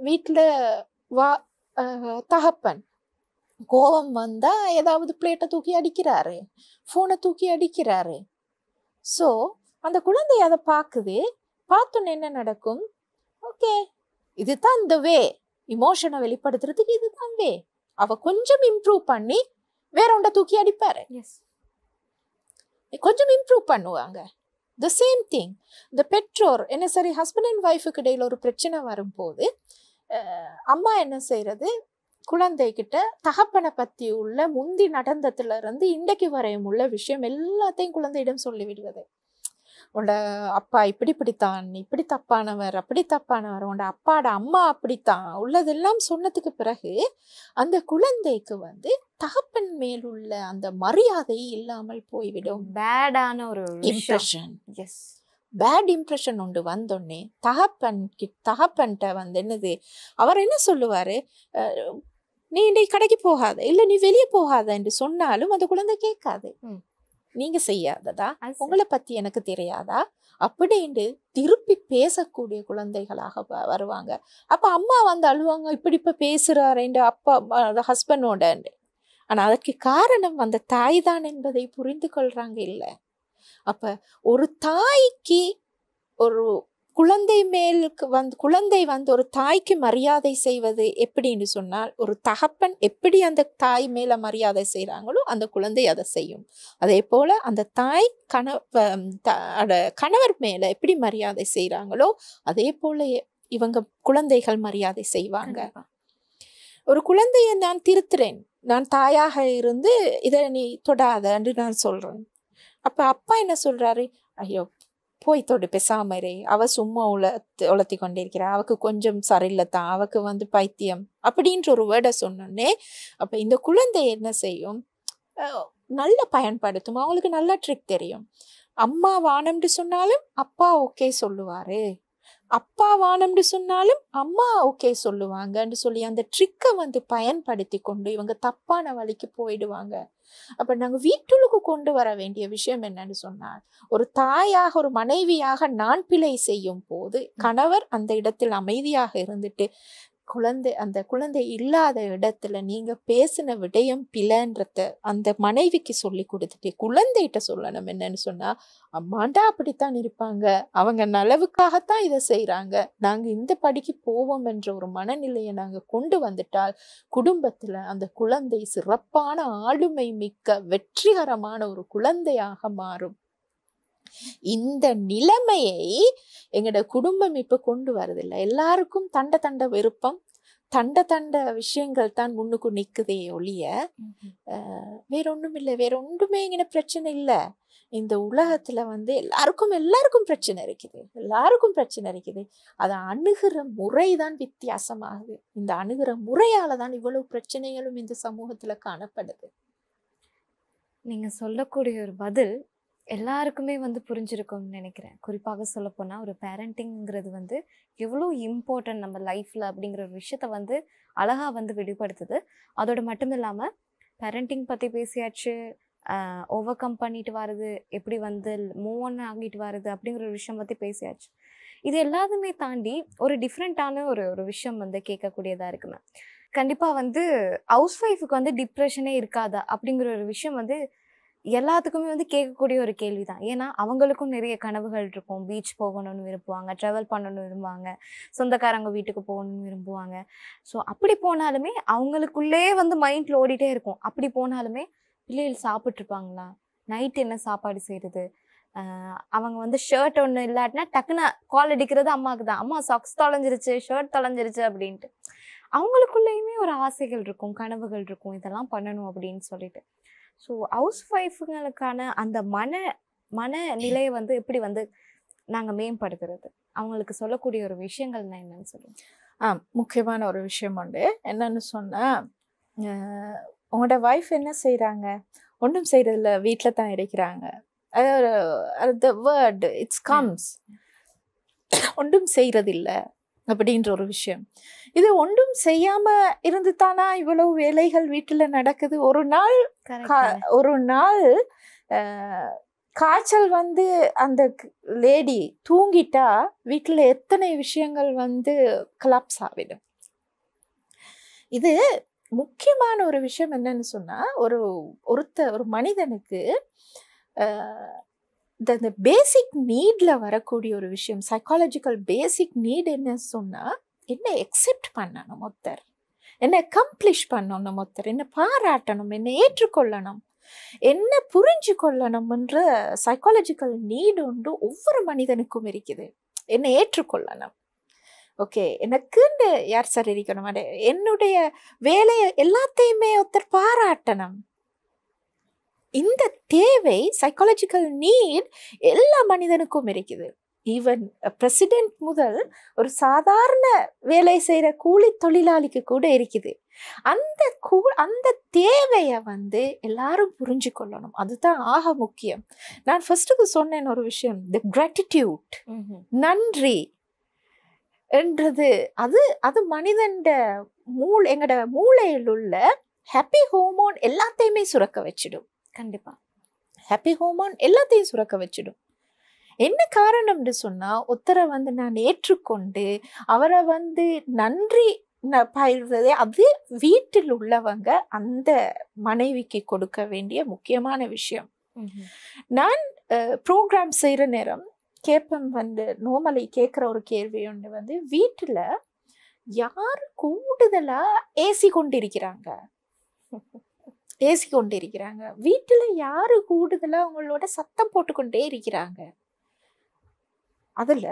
வீட்டில் தகப்பன் கோபம் வந்தால் ஏதாவது பிளேட்டை தூக்கி அடிக்கிறாரு, ஃபோனை தூக்கி அடிக்கிறாரு. ஸோ அந்த குழந்தை அதை பார்க்குது. பார்த்தோன்னு என்ன நடக்கும்? ஓகே, இதுதான் இந்த வே, இமோஷனை வெளிப்படுத்துறதுக்கு இதுதான் வே. அவ கொஞ்சம் இம்ப்ரூவ் பண்ணி வேற ஒன்றை தூக்கி அடிப்பாரு. கொஞ்சம் இம்ப்ரூவ் பண்ணுவாங்க. த சேம் திங் இந்த பெற்றோர் என்ன சரி, ஹஸ்பண்ட் அண்ட் ஒய்ஃபுக்கு இடையில ஒரு பிரச்சனை வரும்போது அம்மா என்ன செய்யறது, குழந்தைகிட்ட தகப்பனை பத்தி உள்ள முந்தி நடந்ததுல இருந்து இன்றைக்கு வரையும் உள்ள விஷயம் எல்லாத்தையும் குழந்தையிடம் சொல்லி விடுவது. உன்னோட அப்பா இப்படித்தான், இப்படி தப்பானவர், அப்படி தப்பானவர், உன்னோட அப்பாட அம்மா அப்படித்தான் உள்ளதெல்லாம் சொன்னதுக்கு பிறகு அந்த குழந்தைக்கு வந்து தகப்பன் மேலுள்ள அந்த மரியாதை இல்லாமல் போய்விடும். பேடான ஒரு இம்ப்ரெஷன், பேட் இம்ப்ரெஷன் உண்டு வந்தோடனே தகப்பன்கிட்ட வந்து என்னது, அவர் என்ன சொல்லுவாரு, நீ இன்றைக்கு கடைக்கு போகாத, இல்ல நீ வெளியே போகாத என்று சொன்னாலும் அந்த குழந்தை கேட்காது. நீங்க செய்யாததா, உங்களை பத்தி எனக்கு தெரியாதா அப்படின்னு திருப்பி பேசக்கூடிய குழந்தைகளாக வருவாங்க. அப்ப அம்மா வந்து அழுவாங்க, இப்படி இப்ப பேசுறாரு அப்பா ஹஸ்பண்டோட. ஆனா அதற்கு காரணம் அந்த தாய் தான் என்பதை புரிந்து கொள்றாங்க இல்ல. அப்ப ஒரு தாய்க்கு ஒரு குழந்தை வந்து ஒரு தாய்க்கு மரியாதை செய்வது எப்படின்னு சொன்னால், ஒரு தகப்பன் எப்படி அந்த தாய் மேல மரியாதை செய்யறாங்களோ அந்த குழந்தை அதை செய்யும். அதே போல அந்த தாய் கணவர் மேல எப்படி மரியாதை செய்யறாங்களோ அதே போல இவங்க குழந்தைகள் மரியாதை செய்வாங்க. ஒரு குழந்தையை நான் திருத்துறேன், நான் தாயாக இருந்து இதை நீ தொடாத என்று நான் சொல்றேன். அப்ப அப்பா என்ன சொல்றாரு, ஐயோ போய் தொடு, பேசாமரே, அவ சும்மா உளத்தி கொண்டிருக்கிறா, அவக்கு கொஞ்சம் சரியில்லைத்தான், அவக்கு வந்து பைத்தியம் அப்படின்ற ஒரு வேர்டை சொன்னோன்னே அப்ப இந்த குழந்தை என்ன செய்யும், நல்ல பயன்படுத்தும். அவங்களுக்கு நல்ல ட்ரிக் தெரியும். அம்மா வானம்னு சொன்னாலும் அப்பா ஓகே சொல்லுவாரு, அப்பா வானம்னு சொன்னாலும் அம்மா ஓகே சொல்லுவாங்கன்னு சொல்லி அந்த ட்ரிக்கை வந்து பயன்படுத்தி கொண்டு இவங்க தப்பான வழிக்கு போயிடுவாங்க. அப்ப நாங்க வீட்டுக்கு கொண்டு வர வேண்டிய விஷயம் என்னன்னு சொன்னால், ஒரு தாயாக ஒரு மனைவியாக நான் பிழை செய்யும் போது கணவர் அந்த இடத்தில் அமைதியாக இருந்துட்டு அந்த குழந்தை இல்லாத இடத்துல நீங்க பேசின விடயம் பிழைன்றத அந்த மனைவிக்கு சொல்லி கொடுத்துட்டு குழந்தைகிட்ட சொல்லணும். என்னன்னு சொன்னா, அம்மாண்டா அப்படித்தான் இருப்பாங்க, அவங்க நலவுக்காகத்தான் இதை செய்யறாங்க, நாங்க இந்த படிக்கு போவோம் என்ற ஒரு மனநிலையை நாங்க கொண்டு வந்துட்டால் குடும்பத்துல அந்த குழந்தை சிறப்பான ஆளுமை மிக்க வெற்றிகரமான ஒரு குழந்தையாக மாறும். இந்த நிலைமையை எங்களோட குடும்பம் இப்ப கொண்டு வரதில்லை. எல்லாருக்கும் தண்ட விருப்பம், தண்ட விஷயங்கள் தான் முன்னுக்கு நிக்குதே ஒழிய வேற ஒண்ணும் இல்லை, வேற ஒன்றுமே இங்க பிரச்சனை இல்லை. இந்த உலகத்துல வந்து எல்லாருக்கும் பிரச்சனை இருக்குது, அதை அணுகிற முறைதான் வித்தியாசமாகுது. இந்த அணுகிற முறையாலதான் இவ்வளவு பிரச்சனைகளும் இந்த சமூகத்துல காணப்படுது. நீங்க சொல்லக்கூடிய ஒரு பதில் எல்லாருக்குமே வந்து புரிஞ்சிருக்கும்னு நினைக்கிறேன். குறிப்பாக சொல்லப்போனால் ஒரு பேரண்டிங்கிறது வந்து எவ்வளோ இம்பார்ட்டன்ட் நம்ம லைஃப்பில் அப்படிங்கிற ஒரு விஷயத்த வந்து அழகாக வந்து வெளிப்படுத்துது. அதோடு மட்டும் இல்லாமல் பேரண்டிங் பற்றி பேசியாச்சு, ஓவர் கம் பண்ணிட்டு வர்றது, எப்படி வந்து மூவ் ஆன் ஆகிட்டு வர்றது அப்படிங்கிற ஒரு விஷயம் பற்றி பேசியாச்சு. இது எல்லாத்தையுமே தாண்டி ஒரு டிஃப்ரெண்ட்டான ஒரு விஷயம் வந்து கேட்கக்கூடியதாக இருக்குமே. கண்டிப்பாக வந்து ஹவுஸ் ஒய்ஃபுக்கு வந்து டிப்ரெஷனே இருக்காதா அப்படிங்கிற ஒரு விஷயம் வந்து எல்லாத்துக்குமே வந்து கேட்கக்கூடிய ஒரு கேள்வி தான். ஏன்னா அவங்களுக்கும் நிறைய கனவுகள் இருக்கும். பீச் போகணும்னு விரும்புவாங்க, ட்ராவல் பண்ணணும்னு விரும்புவாங்க, சொந்தக்காரங்க வீட்டுக்கு போகணும்னு விரும்புவாங்க. ஸோ அப்படி போனாலுமே அவங்களுக்குள்ளே வந்து மைண்டில் ஓடிட்டே இருக்கும். அப்படி போனாலுமே பிள்ளைகள் சாப்பிட்ருப்பாங்களா, நைட் என்ன சாப்பாடு செய்கிறது, அவங்க வந்து ஷர்ட் ஒன்று இல்லாட்டினா டக்குன்னு கால் அடிக்கிறது அம்மாவுக்கு தான், அம்மா சாக்ஸ் தொலைஞ்சிருச்சு, ஷர்ட் தொலைஞ்சிருச்சு அப்படின்ட்டு. அவங்களுக்குள்ளேயுமே ஒரு ஆசைகள் இருக்கும், கனவுகள் இருக்கும், இதெல்லாம் பண்ணணும் அப்படின்னு சொல்லிட்டு. ஸோ ஹவுஸ் ஒய்ஃபுங்களுக்கான அந்த மனநிலையை வந்து எப்படி வந்து நாங்கள் மேம்படுத்துறது, அவங்களுக்கு சொல்லக்கூடிய ஒரு விஷயங்கள்னா என்னன்னு சொல்லுங்க. முக்கியமான ஒரு விஷயம் உண்டு. என்னன்னு சொன்னால், உங்களோட ஒய்ஃப் என்ன செய்கிறாங்க, ஒன்றும் செய்கிறதில்ல, வீட்டில் தான் இருக்கிறாங்க. the word it comes, ஒன்றும் செய்கிறதில்லை அப்படின்ற ஒரு விஷயம். இது ஒன்றும் செய்யாம இருந்து தானா இவ்வளவு வேலைகள் வீட்டுல நடக்குது. ஒரு நாள் காய்ச்சல் வந்து அந்த லேடி தூங்கிட்டா வீட்டுல எத்தனை விஷயங்கள் வந்து கலாப்ஸ் ஆகிடும். இது முக்கியமான ஒரு விஷயம் என்னன்னு சொன்னா, ஒரு மனிதனுக்கு இந்த பேசிக் நீட்ல வரக்கூடிய ஒரு விஷயம், சைக்காலஜிக்கல் பேசிக் நீட் என்ன சொன்னா, என்ன எக்ஸெப்ட் பண்ணணும் ஒருத்தர், என்ன அக்கம்ப்ளிஷ் பண்ணணும் ஒருத்தர், என்ன பாராட்டணும், என்ன ஏற்றுக்கொள்ளணும், என்ன புரிஞ்சு கொள்ளணும்ன்ற சைக்காலஜிக்கல் நீடு ஒன்று ஒவ்வொரு மனிதனுக்கும் இருக்குது. என்ன ஏற்றுக்கொள்ளணும், ஓகே எனக்குன்னு யார் சார் இருக்கணும், என்னுடைய வேலையை எல்லாத்தையுமே ஒருத்தர் பாராட்டணும். இந்த தேவை சைக்காலஜிக்கல் நீட் எல்லா மனிதனுக்கும் இருக்குது. ஈவன் பிரசிடென்ட் முதல் ஒரு சாதாரண வேலை செய்கிற கூலி தொழிலாளிக்கு கூட இருக்குது. அந்த தேவையை எல்லாரும் புரிஞ்சு கொள்ளணும். அதுதான் ஆக முக்கியம். நான் ஃபர்ஸ்ட்டுக்கு சொன்னேன் ஒரு விஷயம், தி கிராட்டிடியூட், நன்றி என்றது அது மனிதன்ட எங்கட மூளையில் உள்ள ஹாப்பி ஹோமோன் எல்லாத்தையுமே சுரக்க வச்சிடும். கண்டிப்பா ஹாப்பி ஹோமோன் எல்லாத்தையும் சுரக்க வச்சிடும். என்ன காரணம்னு சொன்னா, ஒருத்தரை நான் ஏற்றுக்கொண்டு அவரை நன்றி பயிர்றதே அது வீட்டில் உள்ளவங்க அந்த மனைவிக்கு கொடுக்க வேண்டிய முக்கியமான விஷயம். நான் ப்ரோக்ராம் செய்கிற நேரம் கேட்பேன், நோமலி கேட்குற ஒரு கேள்வி ஒன்று, வீட்டில் யார் கூடுதலா ஏசி கொண்டிருக்கிறாங்க, வீட்டில் யாரு கூடுதலா அவங்களோட சத்தம் போட்டுக்கொண்டே இருக்கிறாங்க, அதுல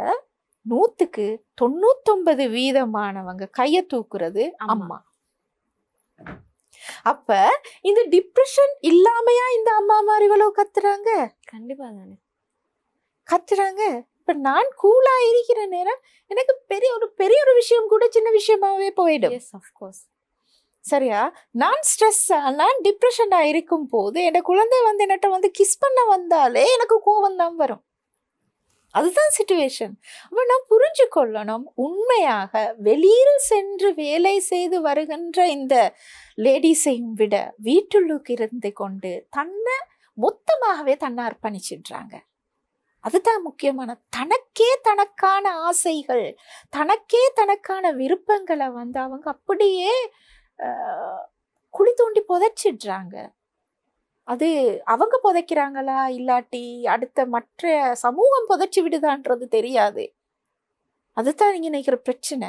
100க்கு 99% கைய தூக்குறது அம்மா. அப்ப இந்த டிப்ரெஷன் இல்லாமையா இந்த அம்மா மாதிரி இவ்வளவு கத்துறாங்க? கண்டிப்பா தானே கத்துறாங்க. இப்ப நான் கூலா இருக்கிற நேரம் எனக்கு பெரிய ஒரு விஷயம் கூட சின்ன விஷயமாவே போயிடும். சரியா? நான் ஸ்ட்ரெஸ்ஸா, நான் டிப்ரெஷனா இருக்கும் போது என் குழந்தை என்னட்ட கிஸ் பண்ண வந்தாலே எனக்கு கோபம் தான் வரும். அதுதான் சிச்சுவேஷன். அப்ப நான் புரிஞ்சு கொள்ளணும், உண்மையாக வெளியில் சென்று வேலை செய்து வருகின்ற இந்த லேடிஸையும் விட வீட்டுள்ளுக்கு இருந்து கொண்டு மொத்தமாகவே தன்னை அர்ப்பணிச்சிடுறாங்க. அதுதான் முக்கியமான. தனக்கே தனக்கான ஆசைகள், தனக்கே தனக்கான விருப்பங்களை அவங்க அப்படியே குழி தோண்டி புதைச்சிடுறாங்க. அது அவங்க புதைக்கிறாங்களா இல்லாட்டி அடுத்த மற்ற சமூகம் புதைச்சி விடுதான்றது தெரியாது. அதுதான் நீங்க நினைக்கிற பிரச்சனை.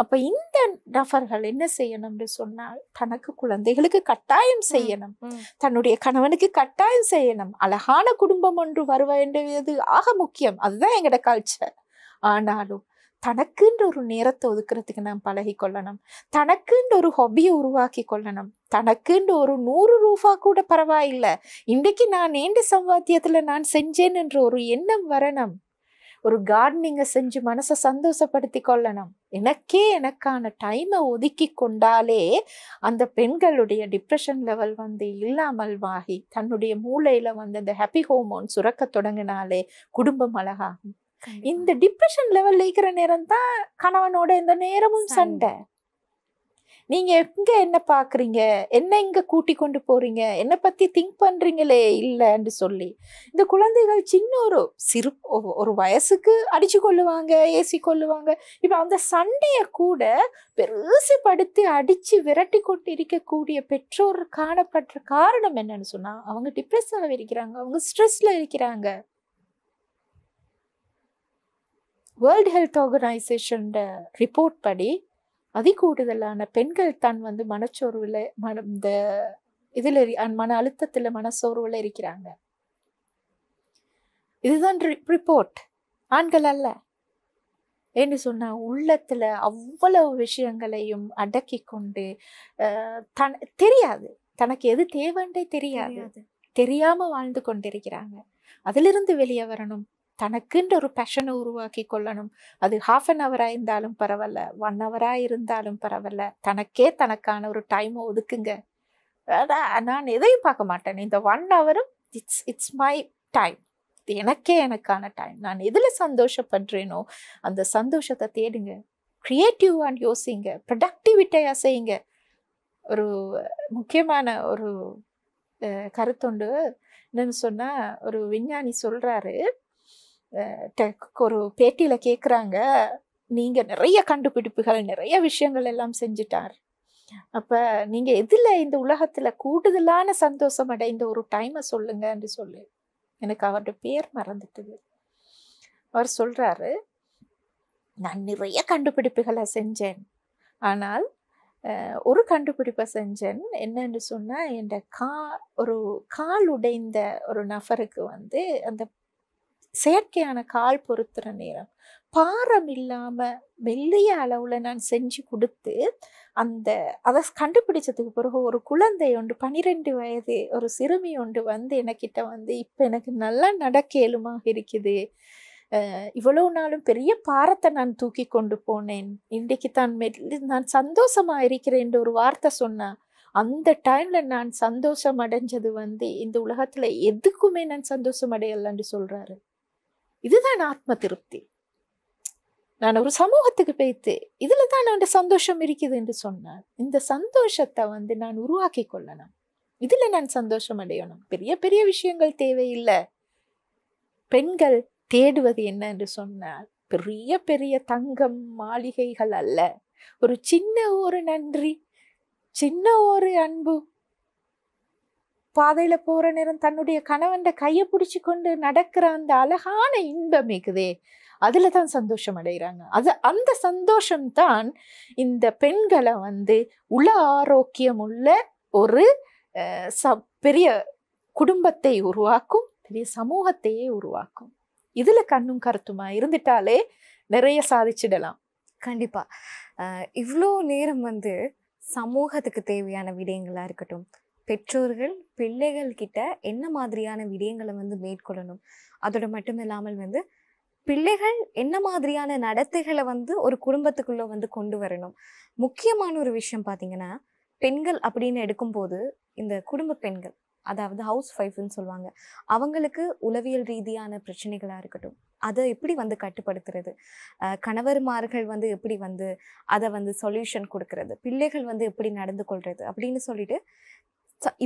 அப்ப இந்த நபர்கள் என்ன செய்யணும்னு சொன்னால், தனக்கு குழந்தைகளுக்கு கட்டாயம் செய்யணும், தன்னுடைய கணவனுக்கு கட்டாயம் செய்யணும். அழகான குடும்பம் ஒன்று வர வேண்டியது ஆக முக்கியம். அதுதான் எங்கட கல்ச்சர். ஆனாலும் தனக்குன்ற ஒரு நேரத்தை ஒதுக்குறதுக்கு நான் பழகி கொள்ளணும். தனக்குன்ற ஒரு ஹாபியை உருவாக்கி கொள்ளணும். தனக்குன்ற ஒரு 100 ரூபா கூட பரவாயில்லை, இன்றைக்கு நான் நீண்ட சம்பாத்தியத்துல நான் செஞ்சேன் என்ற ஒரு எண்ணம் வரணும். ஒரு கார்டனிங்கை செஞ்சு மனசை சந்தோஷப்படுத்தி கொள்ளணும். எனக்கான டைமை ஒதுக்கி கொண்டாலே அந்த பெண்களுடைய டிப்ரெஷன் லெவல் இல்லாமல் ஆகி தன்னுடைய மூளையில அந்த ஹாப்பி ஹோமோன் சுரக்க தொடங்கினாலே குடும்பம் அழகாகும். இந்த டிப்ரெஷன் லெவல்ல இருக்கிற நேரம் தான் கணவனோட இந்த நேரமும் சண்டை. நீங்க எங்க என்ன பாக்குறீங்க, என்ன இங்க கூட்டி கொண்டு போறீங்க, என்ன பத்தி திங்க் பண்றீங்களே இல்லன்னு சொல்லி இந்த குழந்தைகள் சின்ன ஒரு வயசுக்கு அடிச்சு கொள்ளுவாங்க, ஏசி கொள்ளுவாங்க. இப்ப அந்த சண்டைய கூட பெருசுபடுத்தி அடிச்சு விரட்டி கொண்டு இருக்கக்கூடிய பெற்றோர் காணப்படுற காரணம் என்னன்னு சொன்னா, அவங்க டிப்ரெஷன்ல இருக்கிறாங்க, அவங்க ஸ்ட்ரெஸ்ல இருக்கிறாங்க. வேர்ல்டு ஹெல்த் ஆர்கனைசேஷன் ரிப்போர்ட் படி அதிகூடுதலான பெண்கள் தான் மனச்சோர்வுல இந்த இதுல மன அழுத்தத்துல மனசோர்வுல இருக்கிறாங்க. இதுதான் ரிப்போர்ட், ஆண்கள் அல்ல. என்று சொன்னா உள்ளத்துல அவ்வளவு விஷயங்களையும் அடக்கி கொண்டு தெரியாது, தனக்கு எது தேவைன்றே தெரியாது, தெரியாம வாழ்ந்து கொண்டிருக்கிறாங்க. அதிலிருந்து வெளியே வரணும். தனக்குன்ற ஒரு பேஷனை உருவாக்கி கொள்ளணும். அது 1/2 hour இருந்தாலும் பரவாயில்ல, 1 hour இருந்தாலும் பரவாயில்ல. தனக்கே தனக்கான ஒரு டைமை ஒதுக்குங்க. நான் எதையும் பார்க்க மாட்டேன். இந்த 1 hour இட்ஸ் மை டைம், எனக்கான டைம். நான் எதுல சந்தோஷப்படுறேனோ அந்த சந்தோஷத்தை தேடுங்க, கிரியேட்டிவா யோசிங்க, ப்ரொடக்டிவிட்டியா செய்யுங்க. ஒரு முக்கியமான ஒரு கருத்துண்டு என்னன்னு சொன்னா, ஒரு விஞ்ஞானி சொல்றாரு, ஒரு பேட்டியில கேக்குறாங்க, நீங்க நிறைய கண்டுபிடிப்புகள் நிறைய விஷயங்கள் எல்லாம் செஞ்சுட்டார், அப்ப நீங்க எதுல இந்த உலகத்துல கூடுதலான சந்தோஷம் அடைந்த ஒரு டைமை சொல்லுங்கன்னு சொல்லி எனக்கு அவருடைய பேர் மறந்துட்டுது. அவர் சொல்றாரு, நான் நிறைய கண்டுபிடிப்புகளை செஞ்சேன், ஆனால் ஒரு கண்டுபிடிப்பை செஞ்சேன். என்னன்னு சொன்னா, ஒரு கால் உடைந்த ஒரு நபருக்கு வந்து அந்த செயற்கையான கால் பொருத்துற நேரம் பாரம் இல்லாம மெல்லிய அளவுல நான் செஞ்சு கொடுத்து, அதை கண்டுபிடிச்சதுக்கு பிறகு ஒரு குழந்தை ஒன்று 12 வயது ஒரு சிறுமி ஒன்று வந்து எனக்கிட்ட வந்து, இப்ப எனக்கு நல்லா நடக்க இயலுமாக இருக்குது, இவ்வளவு நாளும் பெரிய பாரத்தை நான் தூக்கி கொண்டு போனேன், இன்றைக்கு நான் சந்தோஷமா இருக்கிறேன் ஒரு வார்த்தை சொன்னா, அந்த டைம்ல நான் சந்தோஷம் அடைஞ்சது வந்து இந்த உலகத்துல எதுக்குமே நான் சந்தோஷம் அடையலன்னு சொல்றாரு. இதுதான் ஆத்ம திருப்தி. நான் ஒரு சமூகத்துக்கு போய்த்து இதுல தான் நான் சந்தோஷம் இருக்குது என்று சொன்னார். இந்த சந்தோஷத்தை வந்து நான் உருவாக்கி கொள்ளணும், இதுல நான் சந்தோஷம் அடையணும். பெரிய பெரிய விஷயங்கள் தேவையில்லை. பெண்கள் தேடுவது என்ன என்று சொன்னால், பெரிய பெரிய தங்கம் மாளிகைகள் அல்ல, ஒரு சின்ன ஒரு நன்றி, சின்ன ஒரு அன்பு, பாதையில போற நேரம் தன்னுடைய கணவன் கையை பிடிச்சு கொண்டு நடக்கிற அந்த அழகான இன்பம் இருக்குதே, அதுல தான் சந்தோஷம் அடைகிறாங்க. அந்த சந்தோஷம்தான் இந்த பெண்களை வந்து உள ஆரோக்கியம் உள்ள ஒரு பெரிய குடும்பத்தை உருவாக்கும், பெரிய சமூகத்தையே உருவாக்கும். இதுல கண்ணும் கருத்துமா இருந்துட்டாலே நிறைய சாதிச்சிடலாம். கண்டிப்பா. இவ்வளோ நேரம் வந்து சமூகத்துக்கு தேவையான விடயங்களா இருக்கட்டும், பெற்றோர்கள் பிள்ளைகள் கிட்ட என்ன மாதிரியான விடயங்களை வந்து மேற்கொள்ளணும், அதோட மட்டும் இல்லாமல் வந்து பிள்ளைகள் என்ன மாதிரியான நடத்தைகளை வந்து ஒரு குடும்பத்துக்குள்ள வந்து கொண்டு வரணும். முக்கியமான ஒரு விஷயம் பார்த்தீங்கன்னா, பெண்கள் அப்படின்னு எடுக்கும்போது இந்த குடும்ப பெண்கள், அதாவது ஹவுஸ் ஒய்ஃப்னு சொல்லுவாங்க, அவங்களுக்கு உளவியல் ரீதியான பிரச்சனைகளாக இருக்கட்டும், அதை எப்படி வந்து கட்டுப்படுத்துறது, கணவர்மார்கள் வந்து எப்படி வந்து அதை வந்து சொல்யூஷன் கொடுக்கறது, பிள்ளைகள் வந்து எப்படி நடந்து கொள்றது அப்படின்னு சொல்லிட்டு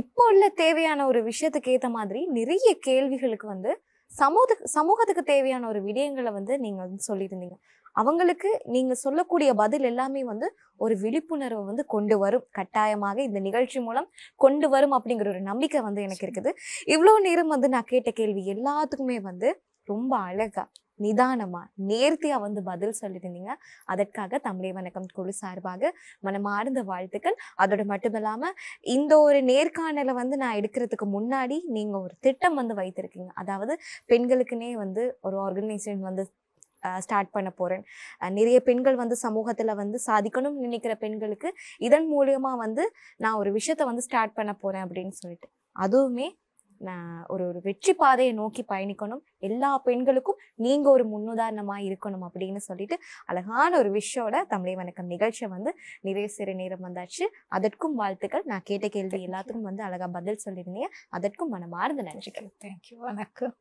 இப்போ உள்ள தேவையான ஒரு விஷயத்துக்கு ஏற்ற மாதிரி நிறைய கேள்விகளுக்கு வந்து சமூகத்துக்கு தேவையான ஒரு விடயங்களை வந்து நீங்க வந்து சொல்லியிருந்தீங்க. அவங்களுக்கு நீங்க சொல்லக்கூடிய பதில் எல்லாமே வந்து ஒரு விழிப்புணர்வை வந்து கொண்டு வரும், கட்டாயமாக இந்த நிகழ்ச்சி மூலம் கொண்டு வரும் அப்படிங்கிற ஒரு நம்பிக்கை வந்து எனக்கு இருக்குது. இவ்வளோ நேரம் வந்து நான் கேட்ட கேள்வி எல்லாத்துக்குமே வந்து ரொம்ப அழகா நிதானமா நேர்த்தியா வந்து பதில் சொல்லியிருந்தீங்க. அதற்காக தமிழே வணக்கம் குழு சார்பாக மனமார்ந்த வாழ்த்துக்கள். அதோட மட்டும் இல்லாம இந்த ஒரு நேர்காணலை வந்து நான் எடுக்கிறதுக்கு முன்னாடி நீங்க ஒரு திட்டம் வந்து வைத்திருக்கீங்க. அதாவது பெண்களுக்குன்னே வந்து ஒரு ஆர்கனைசேஷன் வந்து ஸ்டார்ட் பண்ண போறேன், நிறைய பெண்கள் வந்து சமூகத்துல வந்து சாதிக்கணும்னு நினைக்கிற பெண்களுக்கு இதன் மூலியமா வந்து நான் ஒரு விஷயத்த வந்து ஸ்டார்ட் பண்ண போறேன் அப்படின்னு சொல்லிட்டு, அதுவுமே நான் ஒரு வெற்றி பாதையை நோக்கி பயணிக்கணும், எல்லா பெண்களுக்கும் நீங்க ஒரு முன்னுதாரணமா இருக்கணும் அப்படின்னு சொல்லிட்டு அழகான ஒரு விஷயோட தமிழே வணக்கம் நிகழ்ச்சியை வந்து நிறைய சிறு நேரம் வந்தாச்சு. அதற்கும் வாழ்த்துக்கள். நான் கேட்ட கேள்வி எல்லாத்துக்கும் வந்து அழகா பதில் சொல்லியிருந்தீங்க. அதற்கும் மனமார்ந்த நன்றிகள். தேங்க்யூ. வணக்கம்.